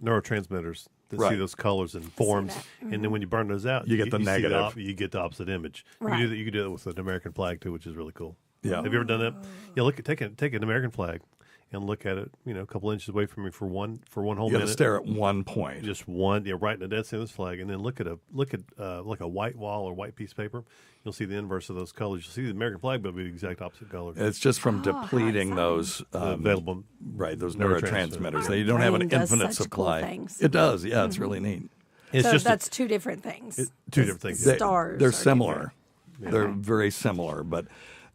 neurotransmitters that see Right. those colors and forms. And then when you burn those out, You get the see negative. you get the opposite image. Right. You can do that with an American flag too, which is really cool. Yeah. Have you ever done that? Yeah, take an American flag and look at it, a couple inches away from you for one whole You got minute. to stare at one point. Just one, right in the dead center of this flag, and then look at like a white wall or white piece of paper. You'll see the inverse of those colors. You'll see the American flag, but it'll be the exact opposite color. It's just from depleting those Available, those neurotransmitters. neurotransmitters. They don't have an brain does infinite such cool supply. things. It does. Yeah, it's really neat. It's So just that's two different things. two different things. They- Stars They're are similar. different. They're very similar, but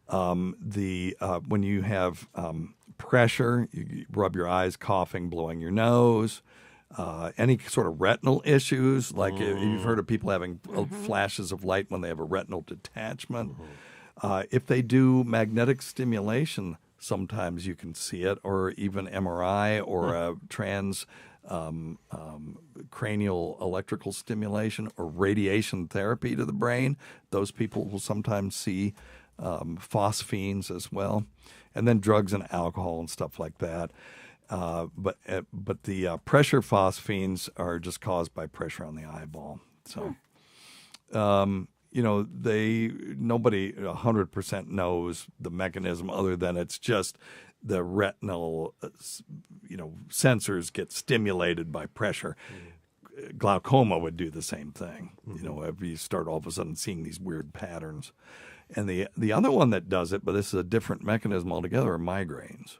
when you have pressure, you rub your eyes, coughing, blowing your nose, any sort of retinal issues, like you've heard of people having flashes of light when they have a retinal detachment. If they do magnetic stimulation, sometimes you can see it, or even MRI or a cranial electrical stimulation or radiation therapy to the brain. Those people will sometimes see phosphenes as well, and then drugs and alcohol and stuff like that. But the pressure phosphenes are just caused by pressure on the eyeball. So, nobody 100% knows the mechanism other than it's just the retinal, sensors get stimulated by pressure. Glaucoma would do the same thing. If you start all of a sudden seeing these weird patterns. And the other one that does it, but this is a different mechanism altogether, are migraines.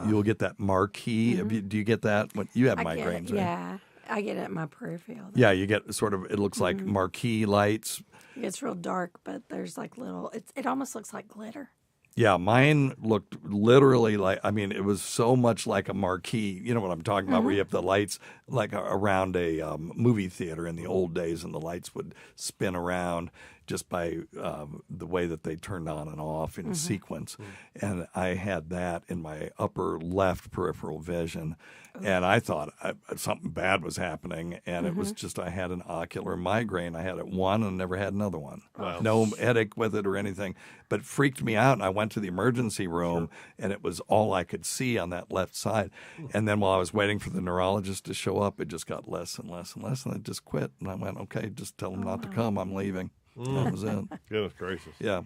You'll get that marquee. Do you get that when you have migraines? Right? Yeah, I get it in my peripheral. Yeah, you get sort of. It looks like marquee lights. It gets real dark, but there's like little. It almost looks like glitter. Yeah, mine looked literally like, it was so much like a marquee. You know what I'm talking about, where you have the lights like around a movie theater in the old days, and the lights would spin around just by the way that they turned on and off in sequence. And I had that in my upper left peripheral vision. And I thought something bad was happening. And it was just I had an ocular migraine. I had it one and never had another one. Wow. No headache with it or anything. But it freaked me out. And I went to the emergency room, and it was all I could see on that left side. And then while I was waiting for the neurologist to show up, it just got less and less and less. And I just quit. And I went, okay, just tell them not to come. I'm leaving. That was it. Goodness gracious. Yeah.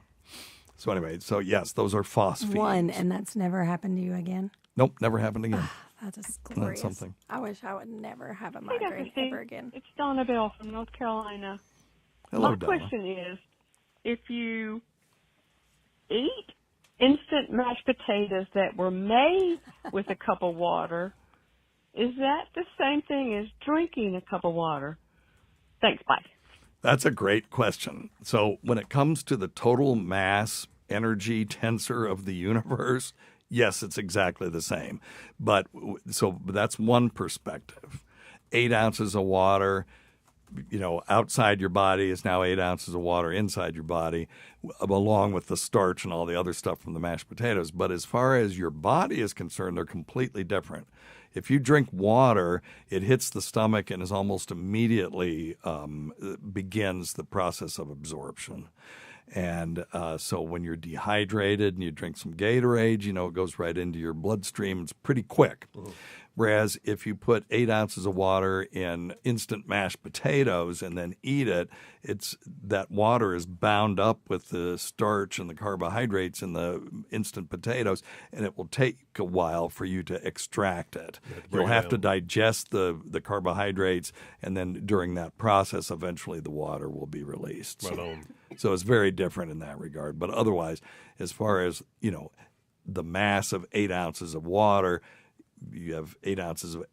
So anyway, yes, those are phosphenes. One, and that's never happened to you again. Nope, never happened again. That is glorious. That's something. I wish I would never have a Hey, migraine Dr. Steve. ever again. It's Donna Bell from North Carolina. Hello, My Donna. question is, if you eat instant mashed potatoes that were made with a cup of water, is that the same thing as drinking a cup of water? Thanks, bye. That's a great question. So when it comes to the total mass energy tensor of the universe, yes, it's exactly the same. But that's one perspective. 8 ounces of water, outside your body is now 8 ounces of water inside your body, along with the starch and all the other stuff from the mashed potatoes. But as far as your body is concerned, they're completely different. If you drink water, it hits the stomach and is almost immediately begins the process of absorption. And so when you're dehydrated and you drink some Gatorade, it goes right into your bloodstream. It's pretty quick. Whereas if you put 8 ounces of water in instant mashed potatoes and then eat it, that water is bound up with the starch and the carbohydrates in the instant potatoes, and it will take a while for you to extract it. You'll have to digest the carbohydrates, and then during that process, eventually the water will be released. Right on. So it's very different in that regard. But otherwise, as far as, the mass of 8 ounces of water, you have 8 ounces of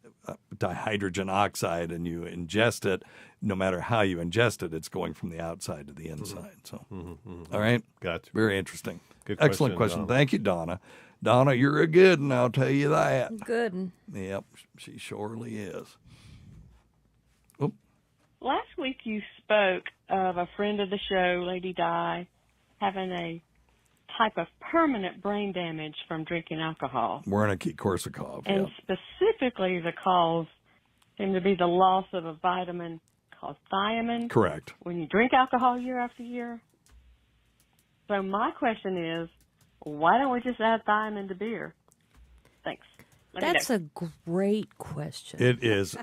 dihydrogen oxide and you ingest it, no matter how you ingest it, it's going from the outside to the inside. So, all right. Gotcha. Very interesting. Good Excellent question, question. Donna. Thank you, Donna. Donna, you're a good one, I'll tell you that. Good. Yep, she surely is. Last week you spoke of a friend of the show, Lady Di, having a type of permanent brain damage from drinking alcohol. Wernicke-Korsakoff. And Yeah. specifically the cause seem to be the loss of a vitamin called thiamine. Correct. When you drink alcohol year after year. So my question is, why don't we just add thiamine to beer? Thanks. That's a great question. It is.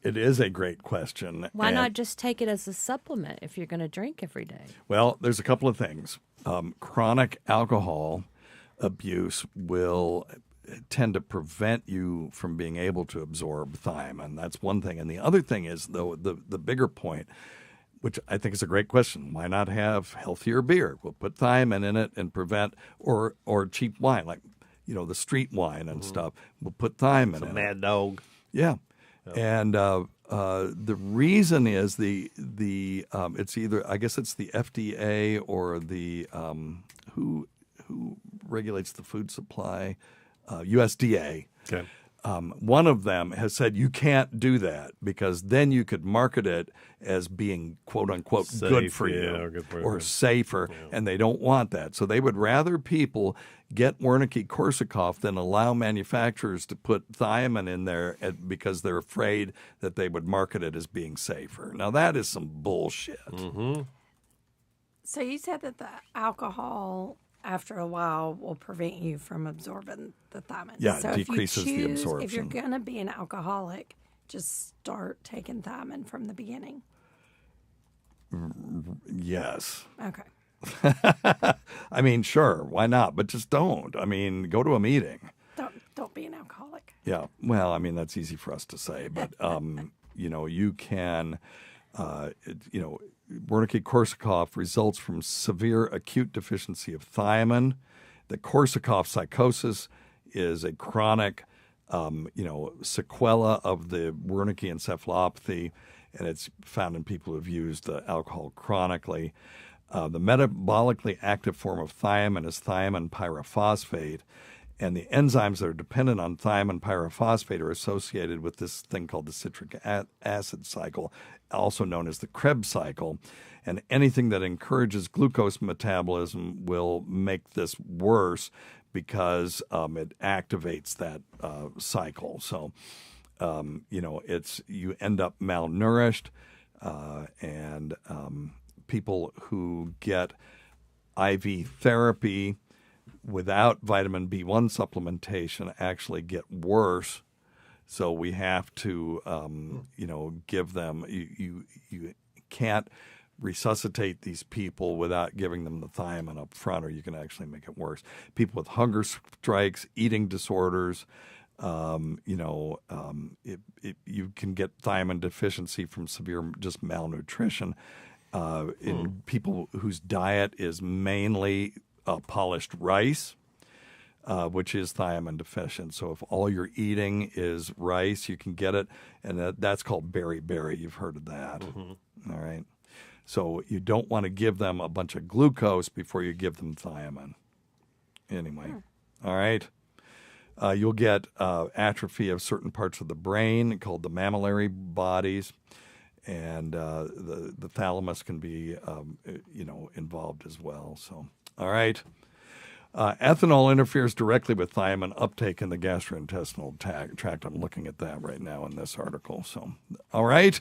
It is a great question. Why not just take it as a supplement if you're going to drink every day? Well, there's a couple of things. Chronic alcohol abuse will tend to prevent you from being able to absorb thiamine. That's one thing. And the other thing is, though, the bigger point, which I think is a great question. Why not have healthier beer? We'll put thiamine in it and prevent, or cheap wine, like, the street wine and stuff. We'll put thiamine in Mad Dog. Yeah. And the reason is it's either, I guess it's the FDA or the who regulates the food supply, USDA. Okay. One of them has said you can't do that because then you could market it as being quote unquote Safe, good for yeah, you or good for you, or right. safer, and they don't want that. So they would rather people get Wernicke-Korsakoff than allow manufacturers to put thiamine in there because they're afraid that they would market it as being safer. Now that is some bullshit. Mm-hmm. So you said that the alcohol, after a while, will prevent you from absorbing the thiamine. Yeah, so it decreases the absorption. If you're going to be an alcoholic, just start taking thiamine from the beginning. Yes. Okay. I mean, sure, why not? But just don't. I mean, go to a meeting. Don't be an alcoholic. Yeah. Well, I mean, that's easy for us to say, but you can, Wernicke-Korsakoff results from severe acute deficiency of thiamine. The Korsakoff psychosis is a chronic, sequela of the Wernicke encephalopathy, and it's found in people who have used alcohol chronically. The metabolically active form of thiamine is thiamine pyrophosphate, and the enzymes that are dependent on thiamine pyrophosphate are associated with this thing called the citric acid cycle, also known as the Krebs cycle. And anything that encourages glucose metabolism will make this worse because it activates that cycle. So, you end up malnourished, and people who get IV therapy without vitamin B1 supplementation actually get worse. So we have to, give them, you can't resuscitate these people without giving them the thiamine up front, or you can actually make it worse. People with hunger strikes, eating disorders, you can get thiamine deficiency from severe just malnutrition. In people whose diet is mainly polished rice, which is thiamine deficient. So if all you're eating is rice, you can get it, and that's called beriberi. You've heard of that. Mm-hmm. All right. So you don't want to give them a bunch of glucose before you give them thiamine. Anyway, all right. You'll get atrophy of certain parts of the brain called the mammillary bodies, and the thalamus can be, involved as well. So, all right. Ethanol interferes directly with thiamine uptake in the gastrointestinal tract. I'm looking at that right now in this article. So, all right.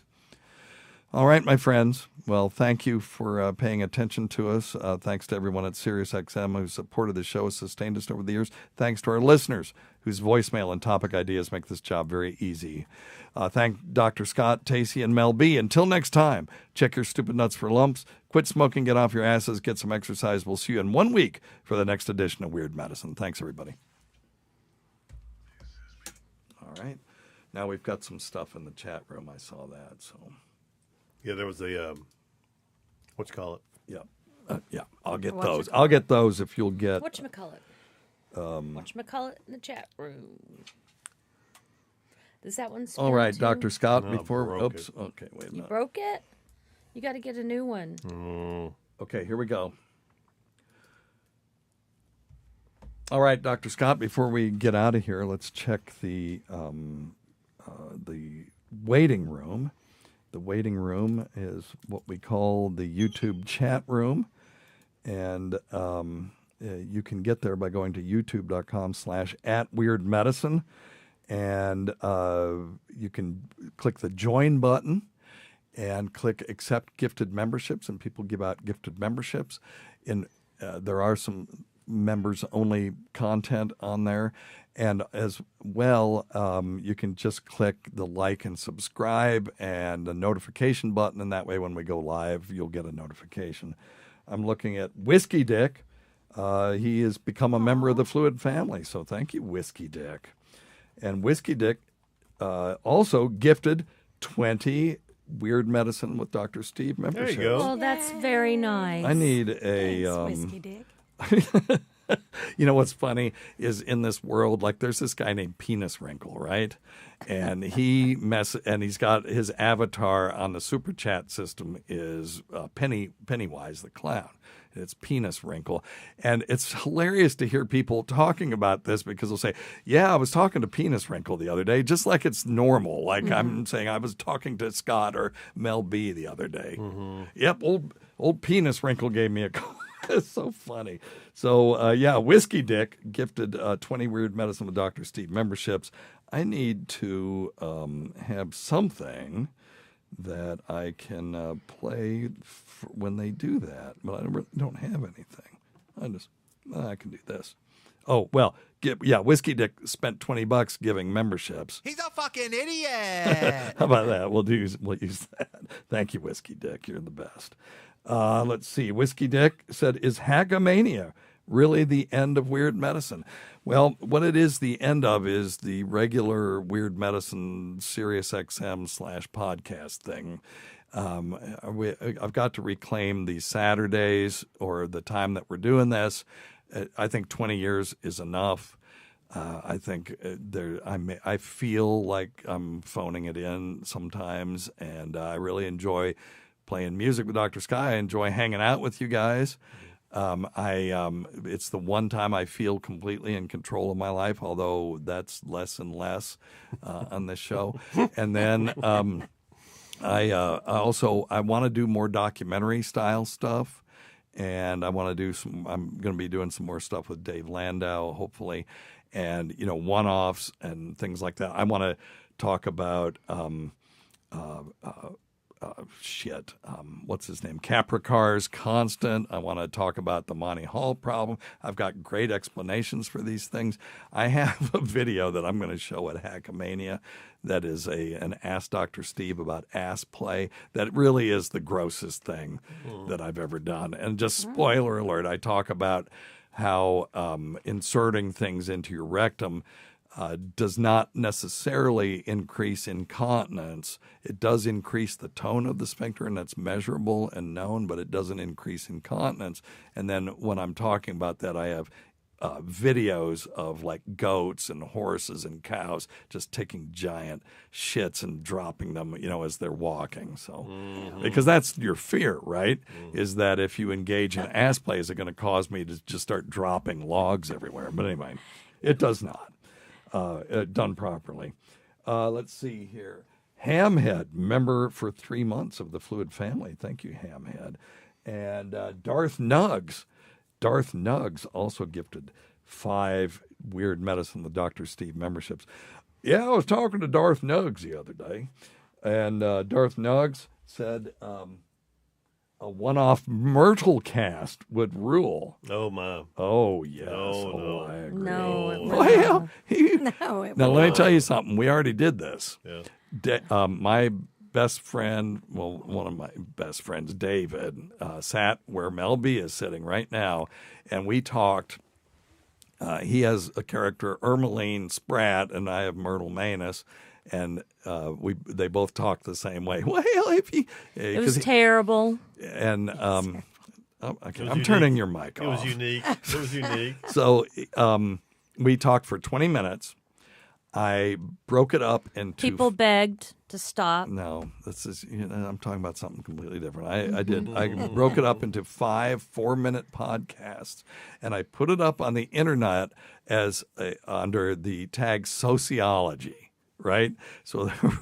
All right, my friends. Well, thank you for paying attention to us. Thanks to everyone at SiriusXM who supported the show, sustained us over the years. Thanks to our listeners whose voicemail and topic ideas make this job very easy. Thank Dr. Scott, Tacey, and Mel B. Until next time, check your stupid nuts for lumps. Quit smoking, get off your asses, get some exercise. We'll see you in 1 week for the next edition of Weird Medicine. Thanks, everybody. All right. Now we've got some stuff in the chat room. I saw that, so... Yeah, there was a, what you call it? Yeah. Yeah, I'll get those. I'll get those if you'll get... Whatchamacallit? Whatchamacallit in the chat room. Does that one spin All right, too? Dr. Scott, No, before... Oops. it. Okay, wait a You minute. broke it? You got to get a new one. Okay, here we go. All right, Dr. Scott, before we get out of here, let's check the waiting room. The waiting room is what we call the YouTube chat room, and you can get there by going to youtube.com/@weirdmedicine, And you can click the join button and click accept gifted memberships, and people give out gifted memberships. There are some members-only content on there. And as well, you can just click the like and subscribe and the notification button, and that way when we go live, you'll get a notification. I'm looking at Whiskey Dick. He has become a member of the Fluid family, so thank you, Whiskey Dick. And Whiskey Dick also gifted 20 Weird Medicine with Dr. Steve memberships. There you go. Well, that's very nice. I need a... Thanks, Whiskey Dick. You know what's funny is in this world, like there's this guy named Penis Wrinkle, right? And he's got his avatar on the super chat system is Pennywise the clown. It's Penis Wrinkle. And it's hilarious to hear people talking about this because they'll say, yeah, I was talking to Penis Wrinkle the other day, just like it's normal. Like I'm saying I was talking to Scott or Mel B the other day. Mm-hmm. Yep, old Penis Wrinkle gave me a call. It's so funny. So, Whiskey Dick gifted 20 Weird Medicine with Dr. Steve memberships. I need to have something that I can play when they do that, but I don't have anything. I can do this. Oh, well, Whiskey Dick spent $20 giving memberships. He's a fucking idiot. How about that? We'll use that. Thank you, Whiskey Dick. You're the best. Let's see. Whiskey Dick said, is Hackamania really the end of Weird Medicine? Well, what it is the end of is the regular Weird Medicine Sirius XM /podcast thing. I've got to reclaim the Saturdays or the time that we're doing this. I think 20 years is enough. I think I feel like I'm phoning it in sometimes, and I really enjoy playing music with Dr. Sky. I enjoy hanging out with you guys. It's the one time I feel completely in control of my life, although that's less and less on this show. And then I want to do more documentary style stuff, and I'm going to be doing some more stuff with Dave Landau, hopefully, and one-offs and things like that. I want to talk about what's his name? Capricar's Constant. I want to talk about the Monty Hall problem. I've got great explanations for these things. I have a video that I'm going to show at Hackamania that is an Ask Dr. Steve about ass play. That really is the grossest thing that I've ever done. And just spoiler alert, I talk about how inserting things into your rectum does not necessarily increase incontinence. It does increase the tone of the sphincter, and that's measurable and known, but it doesn't increase incontinence. And then when I'm talking about that, I have videos of like goats and horses and cows just taking giant shits and dropping them, as they're walking. So, because that's your fear, right? Is that if you engage in ass play, is it going to cause me to just start dropping logs everywhere? But anyway, it does not. Done properly. Let's see here. Hamhead, member for 3 months of the Fluid family. Thank you, Hamhead. And Darth Nugs. Darth Nugs also gifted 5 Weird Medicine with Dr. Steve memberships. Yeah, I was talking to Darth Nugs the other day, and Darth Nugs said a one-off Myrtle cast would rule. Oh, my. Oh, yes. No. I agree. No, it Well, No, it now, won't. let me tell you something. We already did this. Yeah. My best friend, one of my best friends, David, sat where MelB is sitting right now, and we talked. He has a character, Ermeline Spratt, and I have Myrtle Manus, and they both talk the same way. Well, if he, it was terrible. And I'm turning your mic off. It was unique. It was unique. So we talked for 20 minutes. I broke it up into... People begged to stop. No, this is. I'm talking about something completely different. I broke it up into 5 4-minute podcasts, and I put it up on the internet as under the tag sociology. Right, so there were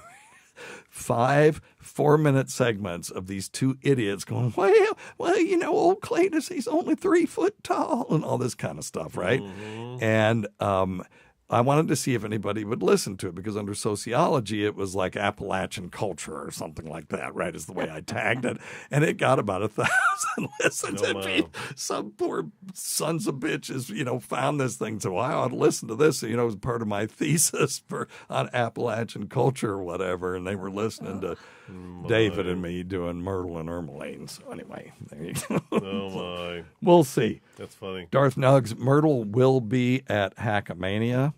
5 4-minute segments of these 2 idiots going, well, old Cletus, he's only 3 foot tall, and all this kind of stuff, right? Mm-hmm. And I wanted to see if anybody would listen to it, because under sociology, it was like Appalachian culture or something like that, right, is the way I tagged it. And it got about 1,000 listens. Oh, And wow. some poor sons of bitches, found this thing. So I ought to listen to this. It was part of my thesis on Appalachian culture or whatever. And they were listening to David and me doing Myrtle and Ermeline. So anyway, there you go. Oh, my. We'll see. That's funny. Darth Nugs, Myrtle will be at Hackamania,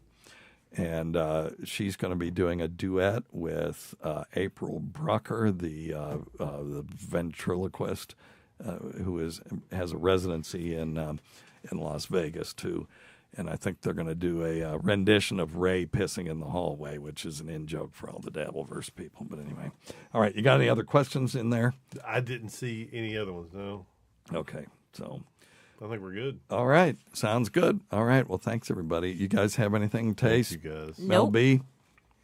and she's going to be doing a duet with April Brucker, the ventriloquist, who has a residency in Las Vegas too. And I think they're going to do a rendition of Ray pissing in the hallway, which is an in-joke for all the Dabbleverse people. But anyway, all right, you got any other questions in there? I didn't see any other ones, no. Okay, so I think we're good. all right, sounds good. All right, well, thanks everybody. You guys have anything, Taste? Thanks, you guys. Mel Nope. B?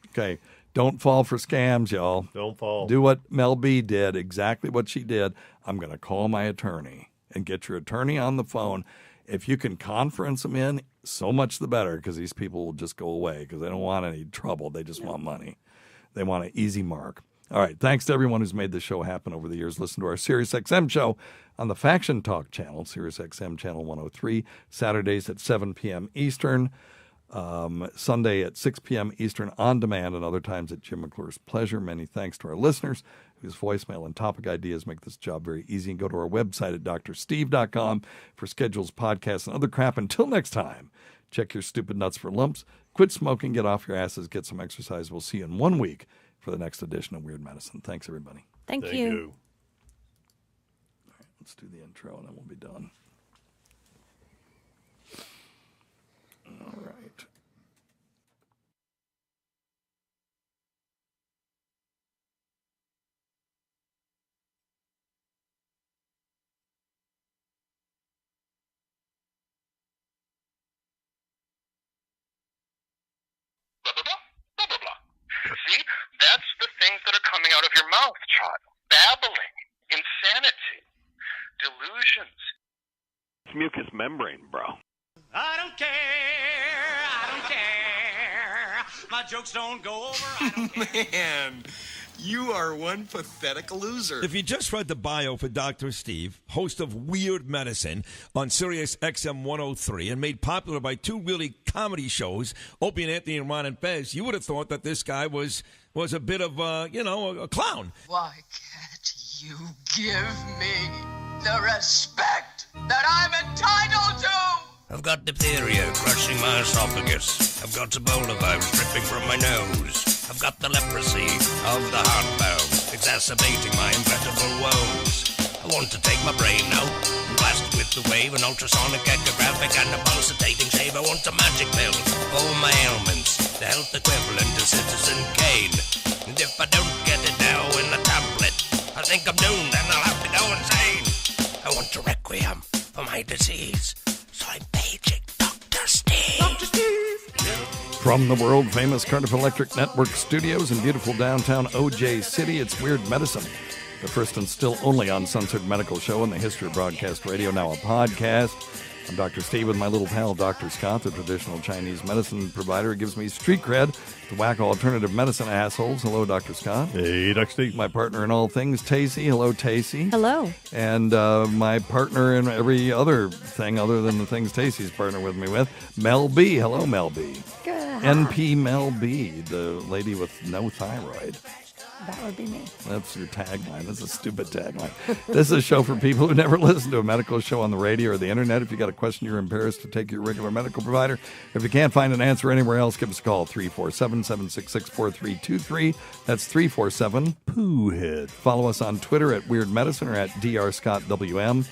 Okay, don't fall for scams, y'all. Don't fall. Do what Mel B did, exactly what she did. I'm going to call my attorney and get your attorney on the phone. If you can conference them in, so much the better, because these people will just go away because they don't want any trouble. They just want money. They want an easy mark. All right, thanks to everyone who's made this show happen over the years. Listen to our SiriusXM show on the Faction Talk channel, SiriusXM channel 103, Saturdays at 7 p.m. Eastern, Sunday at 6 p.m. Eastern on demand, and other times at Jim McClure's pleasure. Many thanks to our listeners whose voicemail and topic ideas make this job very easy. And go to our website at drsteve.com for schedules, podcasts, and other crap. Until next time, check your stupid nuts for lumps. Quit smoking, get off your asses, get some exercise. We'll see you in 1 week for the next edition of Weird Medicine. Thanks, everybody. Thank Thank you. you. All right, let's do the intro, and then we'll be done. All right. Blah, blah, blah, blah, blah, blah. See, that's the things that are coming out of your mouth, child. Babbling, insanity, delusions. It's mucous membrane, bro. I don't care. I don't care. My jokes don't go over. I don't care. Man, you are one pathetic loser. If you just read the bio for Dr. Steve, host of Weird Medicine on Sirius XM 103 and made popular by two really comedy shows, Opie and Anthony and Ron and Fez, you would have thought that this guy was a bit of, a clown. Why can't you give me the respect that I'm entitled to? I've got diphtheria crushing my esophagus. I've got Ebola virus dripping from my nose. I've got the leprosy of the heart valve, exacerbating my inevitable woes. I want to take my brain out and blast it with the wave, an ultrasonic, echographic, and a pulsating shave. I want a magic pill for all my ailments, the health equivalent to Citizen Kane. And if I don't get it now in a tablet, I think I'm doomed and I'll have to go insane. I want a requiem for my disease, so I'm paging Dr. Steve. Dr. Steve! From the world-famous Cardiff Electric Network studios in beautiful downtown OJ City, it's Weird Medicine, the first and still only uncensored medical show in the history of broadcast radio, now a podcast. I'm Dr. Steve with my little pal, Dr. Scott, the traditional Chinese medicine provider who gives me street cred to whack alternative medicine assholes. Hello, Dr. Scott. Hey, Dr. Steve. My partner in all things, Tacey. Hello, Tacey. Hello. And my partner in every other thing other than the things Tacey's partner with me with, Mel B. Hello, Mel B. Good. NP Mel B, the lady with no thyroid. That would be me. That's your tagline. That's a stupid tagline. This is a show for people who never listen to a medical show on the radio or the internet. If you got a question, you're embarrassed to take your regular medical provider. If you can't find an answer anywhere else, give us a call, 347-766-4323. That's 347-POOHEAD. Follow us on Twitter at Weird Medicine or at DrScottWM.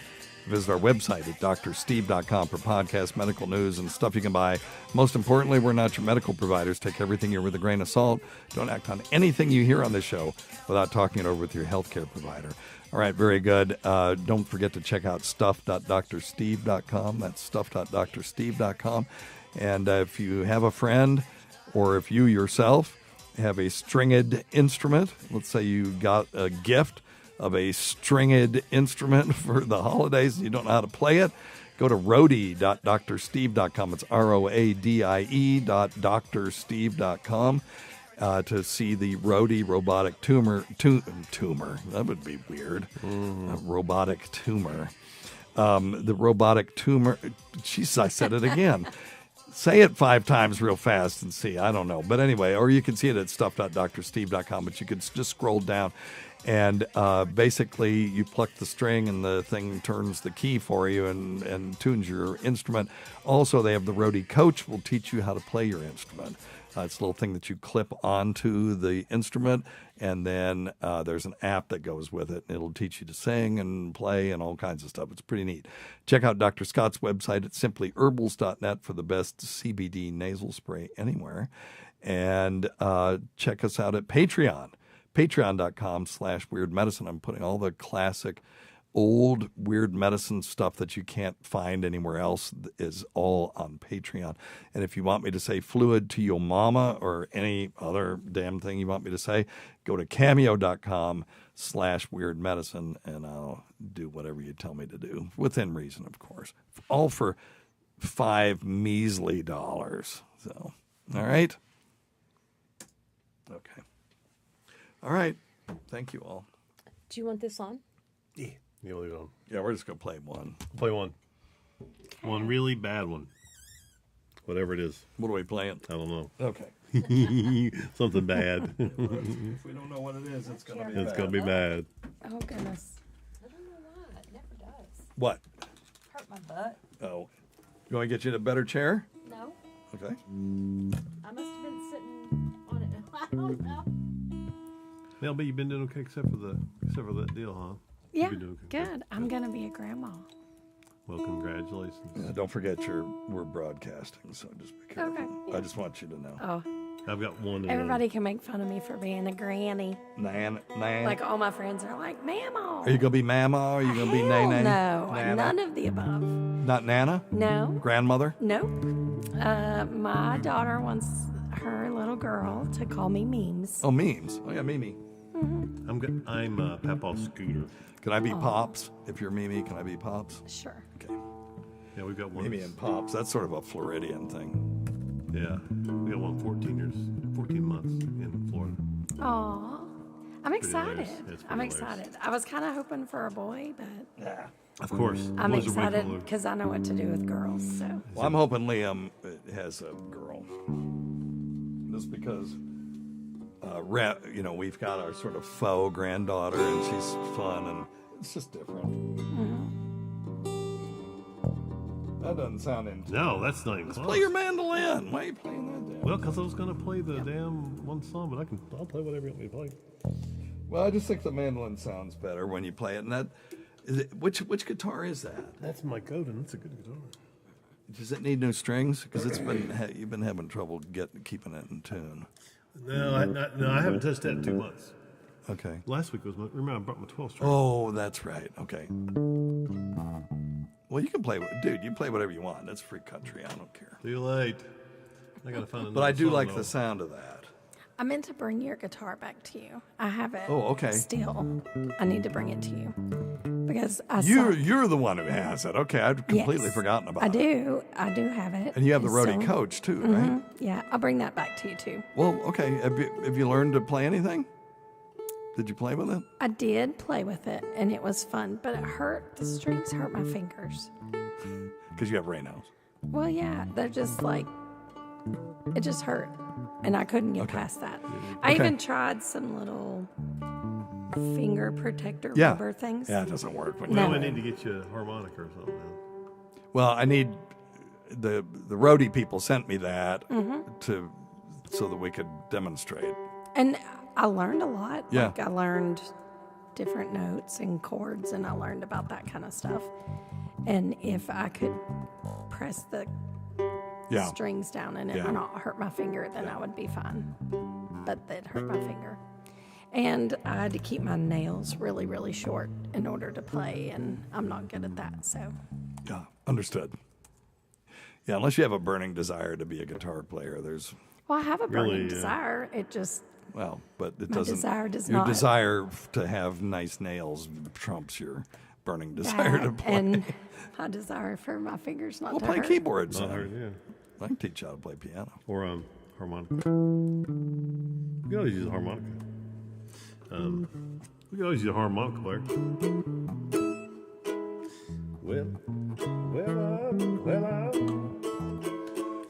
Visit our website at drsteve.com for podcasts, medical news, and stuff you can buy. Most importantly, we're not your medical providers. Take everything here with a grain of salt. Don't act on anything you hear on this show without talking it over with your healthcare provider. All right, very good. Don't forget to check out stuff.drsteve.com. That's stuff.drsteve.com. And if you have a friend or if you yourself have a stringed instrument, let's say you got a gift of a stringed instrument for the holidays and you don't know how to play it, Go to roadie.drsteve.com. It's roadie.drsteve.com to see the Roadie robotic tumor. That would be weird. A robotic tumor. The robotic tumor. Jeez, I said it again. Say it 5 times real fast and see. I don't know. But anyway, or you can see it at stuff.drsteve.com, but you can just scroll down. And basically, you pluck the string and the thing turns the key for you and tunes your instrument. Also, they have the Roadie Coach will teach you how to play your instrument. It's a little thing that you clip onto the instrument, and then there's an app that goes with it. It'll teach you to sing and play and all kinds of stuff. It's pretty neat. Check out Dr. Scott's website at simplyherbals.net for the best CBD nasal spray anywhere. And check us out at Patreon, patreon.com/weirdmedicine. I'm putting all the classic old weird medicine stuff that you can't find anywhere else is all on Patreon. And if you want me to say fluid to your mama or any other damn thing you want me to say, go to cameo.com/weirdmedicine and I'll do whatever you tell me to do, within reason, of course. All for $5 measly. So, all right. Okay. All right. Thank you all. Do you want this on? Yeah. Yeah, leave it on. Yeah, we're just going to play one. Play one. One really bad one. Whatever it is. What are we playing? I don't know. Okay. Something bad. If we don't know what it is, it's going to be bad. It's going to be bad. Oh, goodness. I don't know why. It never does. What? Hurt my butt. Oh. You want to get you in a better chair? No. Okay. I must have been sitting on it. I don't know. MelB, you've been doing okay except for that deal, huh? Yeah, You've been doing okay. good. I'm going to be a grandma. Well, congratulations. Yeah, don't forget we're broadcasting, so just be careful. Okay. I just want you to know. Oh. I've got one. Everybody can make fun of me for being a granny. Nan. Like all my friends are like, Mama. Are you going to be Mama? Are you going to be Hell Nana? No, Nana? none of the above. Not Nana? No. Grandmother? Nope. My daughter wants her little girl to call me Memes. Oh, Memes. Oh, yeah, Mimi. Mm-hmm. I'm Papa Scooter. Can I be Pops? If you're Mimi, can I be Pops? Sure. Okay. Yeah, we've got one. Mimi and Pops. That's sort of a Floridian thing. Yeah. We got one 14 months in Florida. Aw. I'm excited. It's I'm hilarious. excited. I was kind of hoping for a boy, but Yeah. Of course. I'm Boys are way excited cooler. because I know what to do with girls. So Well, I'm hoping Liam has a girl. Just because, we've got our sort of faux granddaughter, and she's fun, and it's just different. That doesn't sound into. No, that's not even Let's close. play your mandolin. Why are you playing that damn? Well, because I was going to play the damn one song, but I'll play whatever you want me to play. Well, I just think the mandolin sounds better when you play it. And that is it, which guitar is that? That's my Godin. That's a good guitar. Does it need new strings? Because you've been having trouble keeping it in tune. No, I haven't touched that in 2 months. Okay. Last week remember I brought my 12 string. Oh, that's right. Okay. Well, you can play, dude. You play whatever you want. That's free country. I don't care. Too late. I gotta find another But I do song, like though. the sound of that. I meant to bring your guitar back to you. I have it. Oh, okay. Still, I need to bring it to you because You're the one who has it. Okay, I'd completely Yes, forgotten about I it. do. I do have it. And you have the It's roadie still- coach too, right? Mhm. Yeah, I'll bring that back to you too. Well, okay. Have you learned to play anything? Did you play with it? I did play with it, and it was fun, but it hurt. The strings hurt my fingers. Because you have Raynaud's. Well, yeah, they're just like, it just hurt, and I couldn't get past that. I Okay. even tried some little finger protector Yeah. rubber things. Yeah, it doesn't work. When Well, you I need to get you a harmonica or something. Well, I need the roadie people sent me that Mhm. so that we could demonstrate. And I learned a lot. Yeah. Like I learned different notes and chords, and I learned about that kind of stuff. And if I could press the Yeah. strings down and it Yeah. not hurt my finger, then I would be fine. But it hurt my finger. And I had to keep my nails really, really short in order to play, and I'm not good at that. So Yeah, understood. Yeah, unless you have a burning desire to be a guitar player, there's well, I have a burning Really, desire. It just but it My doesn't. desire does your not. desire to have nice nails trumps your burning desire to play. And my desire for my fingers not We'll to play hurt. keyboards. Not hurt, yeah. I can teach you how to play piano. Or harmonica. We can always use a harmonica. We can always use a harmonica player. Well.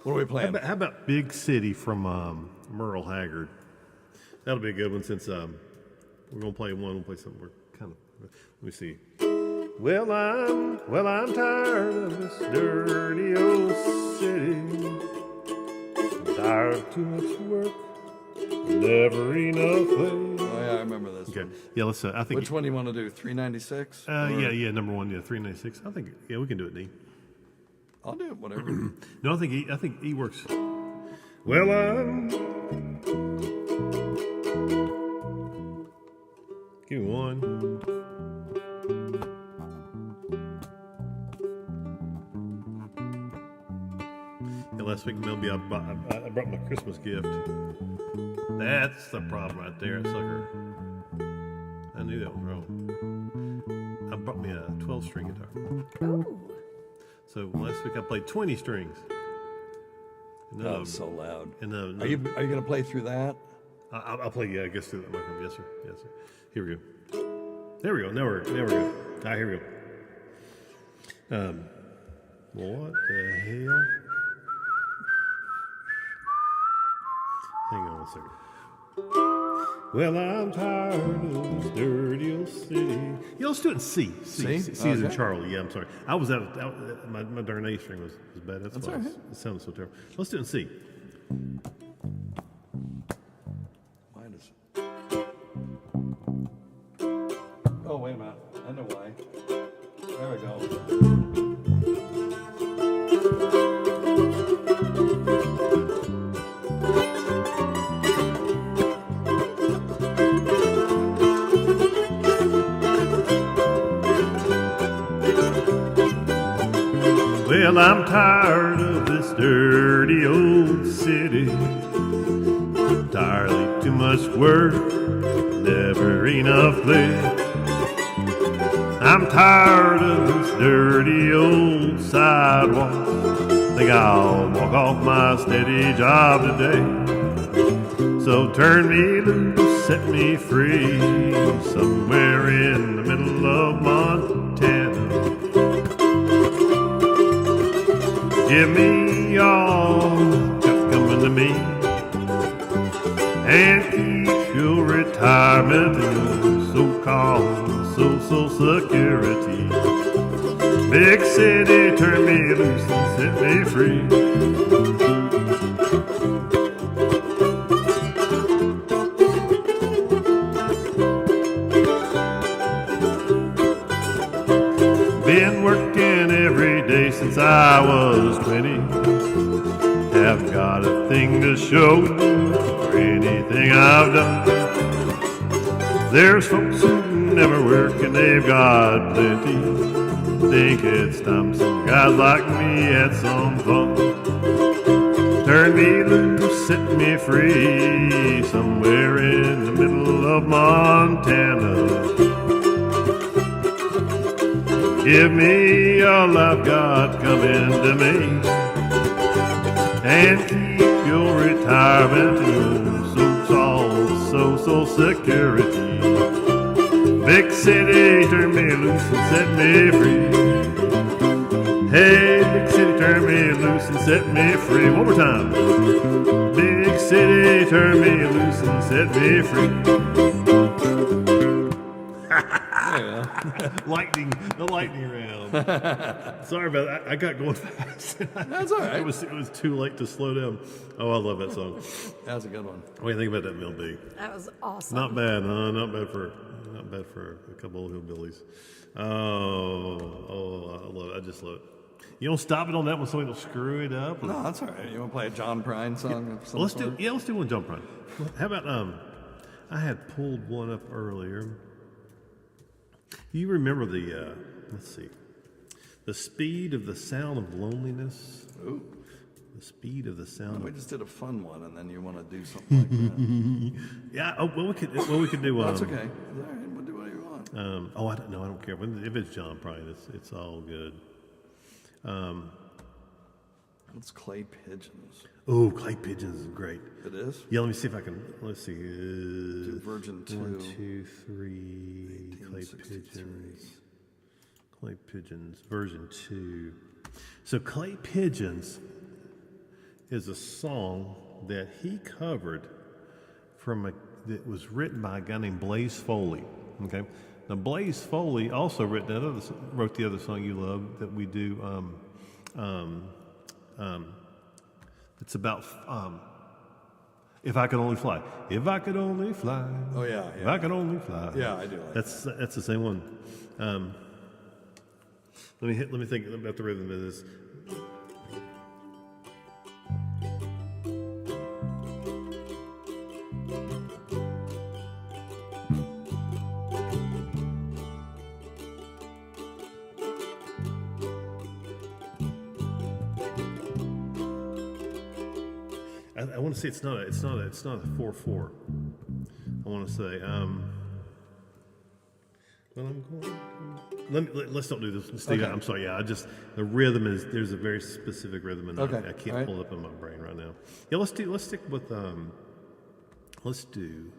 What are we playing? How about Big City from Merle Haggard? That'll be a good one since we're gonna play one. We'll play something. We're kind of. Let me see. Well, I'm tired of this dirty old city. I'm tired of too much work, never enough play. Oh yeah, I remember this. Okay. One. Yeah, let's. I think. Which one do you want to do? 396? Yeah. Number one. Yeah, 396. I think. Yeah, we can do it. D. I'll do it. Whatever. No, I think E works. Well, give me one. And last week, MelB, I brought my Christmas gift. That's the problem right there, sucker. I knew that was wrong. I brought me a 12-string guitar. Oh. So last week I played 20 strings. No, so loud. And Are you going to play through that? I'll play. Yeah, I guess through that microphone. Yes, sir. Yes, sir. Here we go. There we go. Now we're good. All right, here we go. What the hell? Hang on a second. Well, I'm tired of this dirty old city. Let's do it in C. C is in Charlie. Yeah, I'm sorry. I was out. My darn A string was bad. That's why it sounded so terrible. Let's do it in C. Mine is. Oh, wait a minute. I know why. There we go. Well, I'm tired of this dirty old city. Entirely too much work, never enough play. I'm tired of this dirty old sidewalk. Think I'll walk off my steady job today. So turn me loose, set me free, somewhere in the middle of Montana. Give me all that's coming to me, and keep your retirement and so-called Social Security. Big city, turn me loose and set me free. Been working every day since I was 20. Haven't got a thing to show for anything I've done. There's folks who never work and they've got plenty. Think it's time some guys like me had some fun. Turn me loose, set me free, somewhere in the middle of Montana. Give me all I've got coming to me, and keep your retirement and so-called Social Security. Big city, turn me loose and set me free. Hey, big city, turn me loose and set me free. One more time. Big city, turn me loose and set me free. The lightning round. Sorry about that. I got going fast. That's all right. It was too late to slow down. Oh, I love that song. That was a good one. What do you think about that, MelB? That was awesome. Not bad, huh? Not bad for a couple of hillbillies. Oh, I love it. I just love it. You don't stop it on that one so it'll screw it up. No, that's all right. You want to play a John Prine song? Yeah. Let's do one John Prine. How about I had pulled one up earlier. You remember the let's see, the speed of the sound of loneliness. Ooh. The speed of the sound. We just did a fun one, and then you want to do something like that. Yeah. Oh, well, we could do. That's okay. All right, we'll do whatever you want. I don't know. I don't care. If it's John Prine, it's all good. It's clay pigeons. Oh, clay pigeons is great. It is? Yeah, let me see if I can. Let's see. Virgin 2. 1, 2, 3. Clay pigeons. Clay pigeons. Version 2. So, Clay Pigeons is a song that he covered that was written by a guy named Blaze Foley. Okay. Now, Blaze Foley also wrote the other song you love that we do. It's about if I could only fly. If I could only fly. Oh yeah. If I could only fly. Yeah, I do like that's the same one. Let me think about the rhythm of this. I want to say it's not a 4/4. I want to say well, I'm going. Let's don't do this, Steve. Okay. I'm sorry. Yeah, the rhythm is there's a very specific rhythm, and okay. I can't pull it up in my brain right now. Yeah, let's stick with let's do.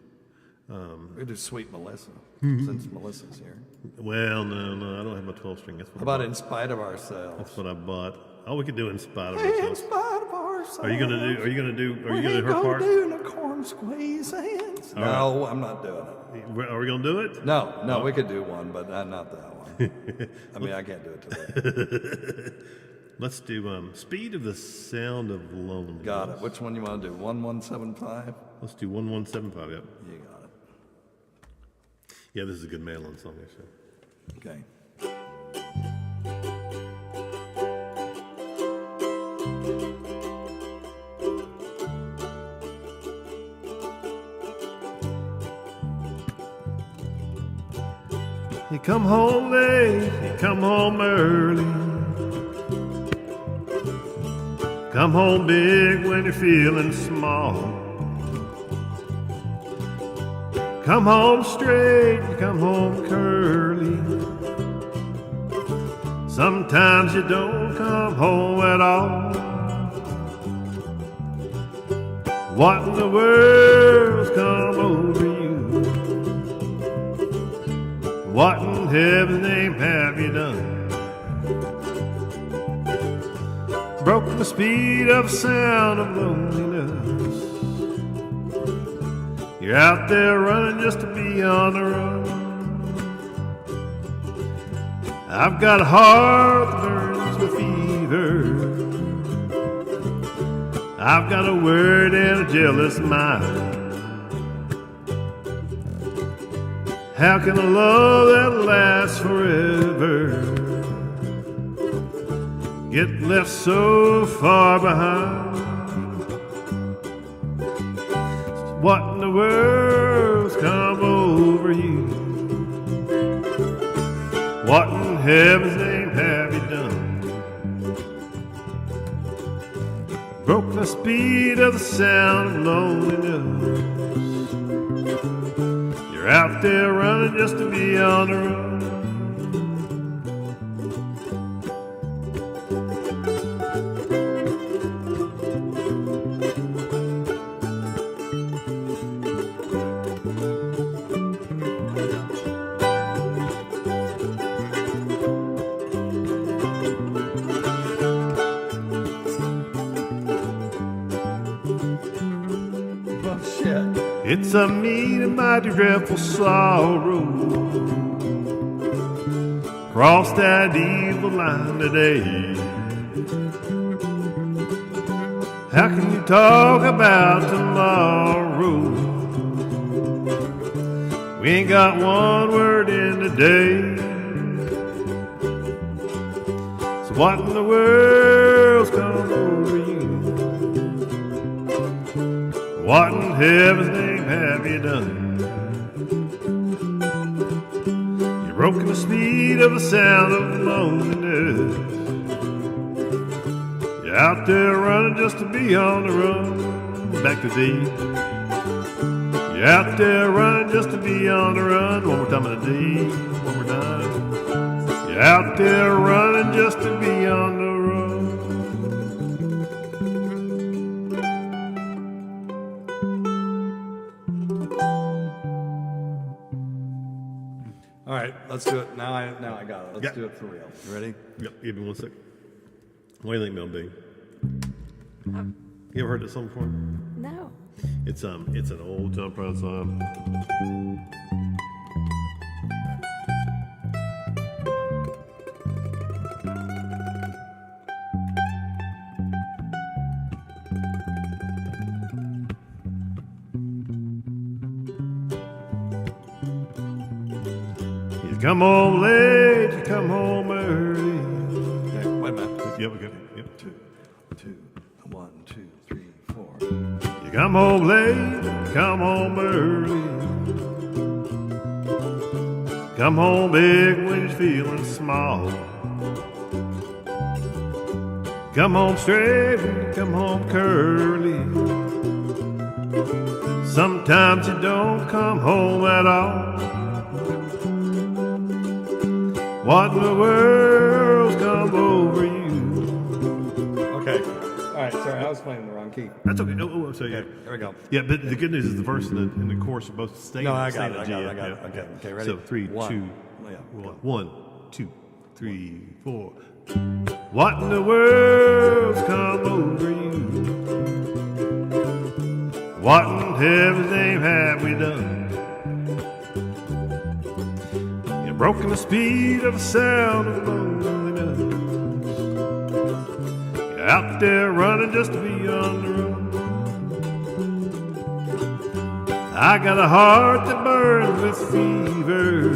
We do Sweet Melissa since Melissa's here. Well, no, I don't have my 12-string. That's what How about In Spite of Ourselves? That's what I bought. Oh, we could do In Spite of In Ourselves. spite of ourselves. Are you gonna do her part? We're gonna do the corn squeeze hands. No, I'm not doing it. Are we gonna do it? No, we could do one, but not that one. I mean, I can't do it today. Let's do Speed of the Sound of Loneliness. Got it. Which one you want to do? 1175? Let's do 1175, yep. You got it. Yeah, this is a good Madeline song, actually. Okay. You come home late, you come home early. Come home big when you're feeling small. Come home straight, you come home curly. Sometimes you don't come home at all. What in the world's come over you? What in heaven's name have you done? Broke the speed of sound of loneliness. You're out there running just to be on the run. I've got a heart that burns with fever. I've got a word and a jealous mind. How can a love that lasts forever get left so far behind? What in the world's come over you? What in heaven's name have you done? Broke the speed of the sound of loneliness. You're out there running just to be on the run. It's a mean and mighty dreadful sorrow. Cross that evil line today. How can you talk about tomorrow? We ain't got one word in today. So what in the world's come over you? What in heaven's name have you done? You've broken the speed of the sound of loneliness. You're out there running just to be on the run. Back to thee. You're out there running just to be on the run. One more time in the D, one more time. You're out there running just to be on the run. All right, let's do it. Now I got it. Let's do it for real. You ready? Yep, give me 1 sec. What do you think, MelB? You ever heard this song before? No. It's an old jump around song. You come home late, you come home early. Okay, wait a minute. Yep, okay. Yep. 2, 1, 2, 3, 4. You come home late, come home early. Come home big when you're feeling small. Come home straight when you come home curly. Sometimes you don't come home at all. What in the world's come over you? Okay. All right, sorry, I was playing the wrong key. That's okay. Oh, so yeah. There we go. Yeah, but the good news is the verse and the chorus are both staying. No, I got it. Okay, ready? So 3, 2, Yeah. 1, 2, 3, 4. What in the world's come over you? What in heaven's name have we done? You've broken the speed of the sound of loneliness. You're out there running just to be on the run. I got a heart that burns with fever.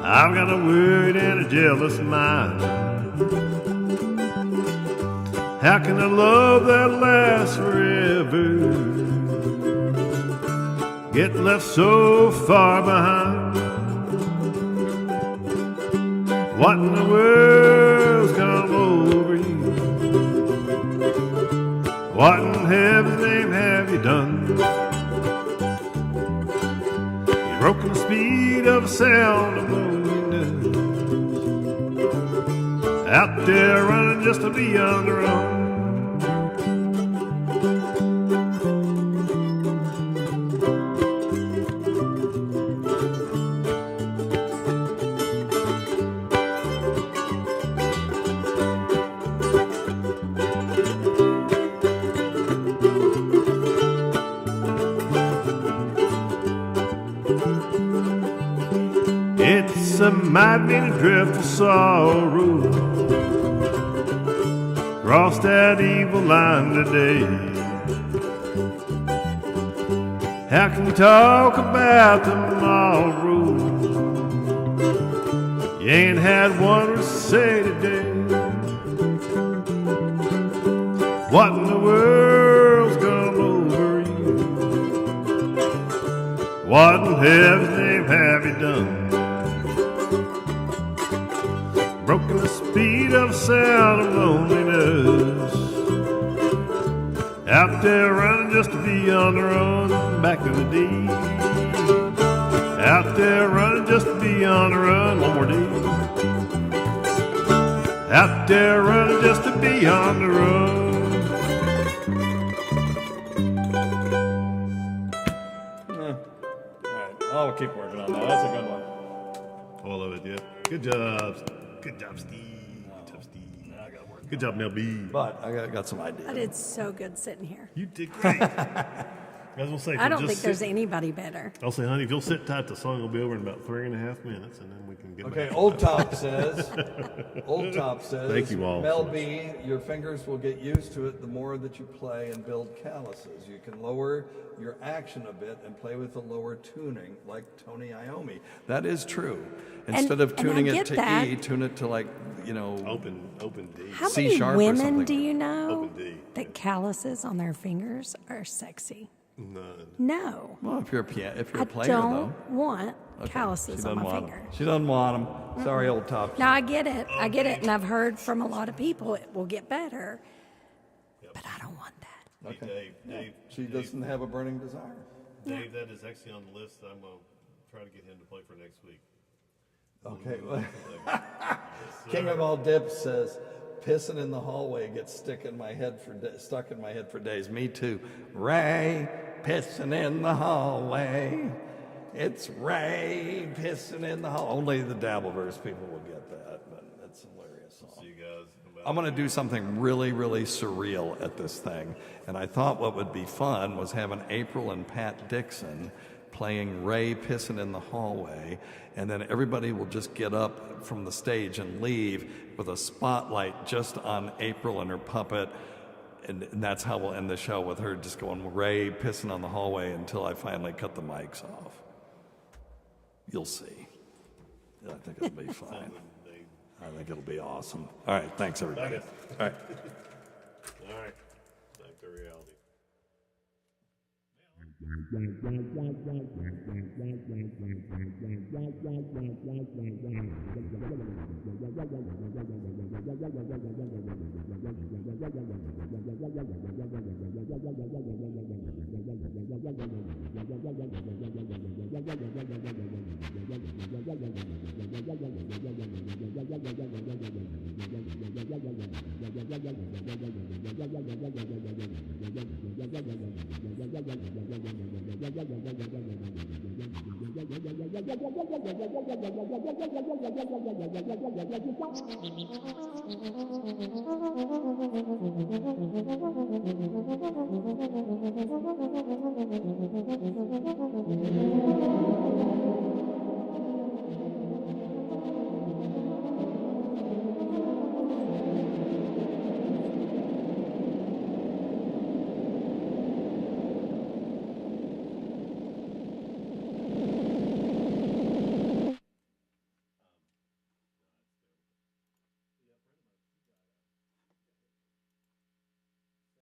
I've got a worried and a jealous mind. How can a love that lasts forever get left so far behind? What in the world's come over you? What in heaven's name have you done? You've broken the speed of the sound of loneliness. Out there running just to be on their own. It's a mighty dreadful sorrow crossed that evil line today. How can we talk about tomorrow? You ain't had one to say today. What in the world's come over you? What in heaven's name have you done? Broken the speed of the sound of loneliness. Out there running just to be on the run. Back to the D. Out there running just to be on the run. One more D. Out there running just to be on the run. All right, I'll keep working on that. That's a good one. All of it, yeah. Good job. Good job, Steve. Good job, MelB. But I got some ideas. I did so good sitting here. You did great. I was gonna say, I don't think there's anybody better. I'll say, honey, if you'll sit tight, the song will be over in about 3.5 minutes, and then we can get back. Okay, Old Top says, Thank you all. MelB, your fingers will get used to it the more that you play and build calluses. You can lower your action a bit and play with a lower tuning like Tony Iommi. That is true. Instead of tuning it to that. E, tune it to open D. How C many sharp or women something. do you know Open D. that calluses on their fingers are sexy? None. No. Well, if you're a player, I don't want calluses She on doesn't my want finger. 'em. She doesn't want them. Sorry, Old Top. No, I get it. And I've heard from a lot of people it will get better. But I don't want that. Okay. Dave. She doesn't have a burning desire. Dave, that is actually on the list. I'm going to try to get him to play for next week. Okay. Yes, King of all dips says, pissing in the hallway gets stuck in my head for days. Me too. Ray, pissing in the hallway. It's Ray, pissing in the hallway. Only the Dabbleverse people will get that, but it's a hilarious song. See you guys. I'm going to do something really, really surreal at this thing. And I thought what would be fun was having April and Pat Dixon playing Ray Pissing in the Hallway, and then everybody will just get up from the stage and leave with a spotlight just on April and her puppet, and that's how we'll end the show, with her just going Ray Pissing on the Hallway until I finally cut the mics off. You'll see. I think it'll be fine. I think it'll be awesome. All right, thanks everybody. All right. All right. Back to reality.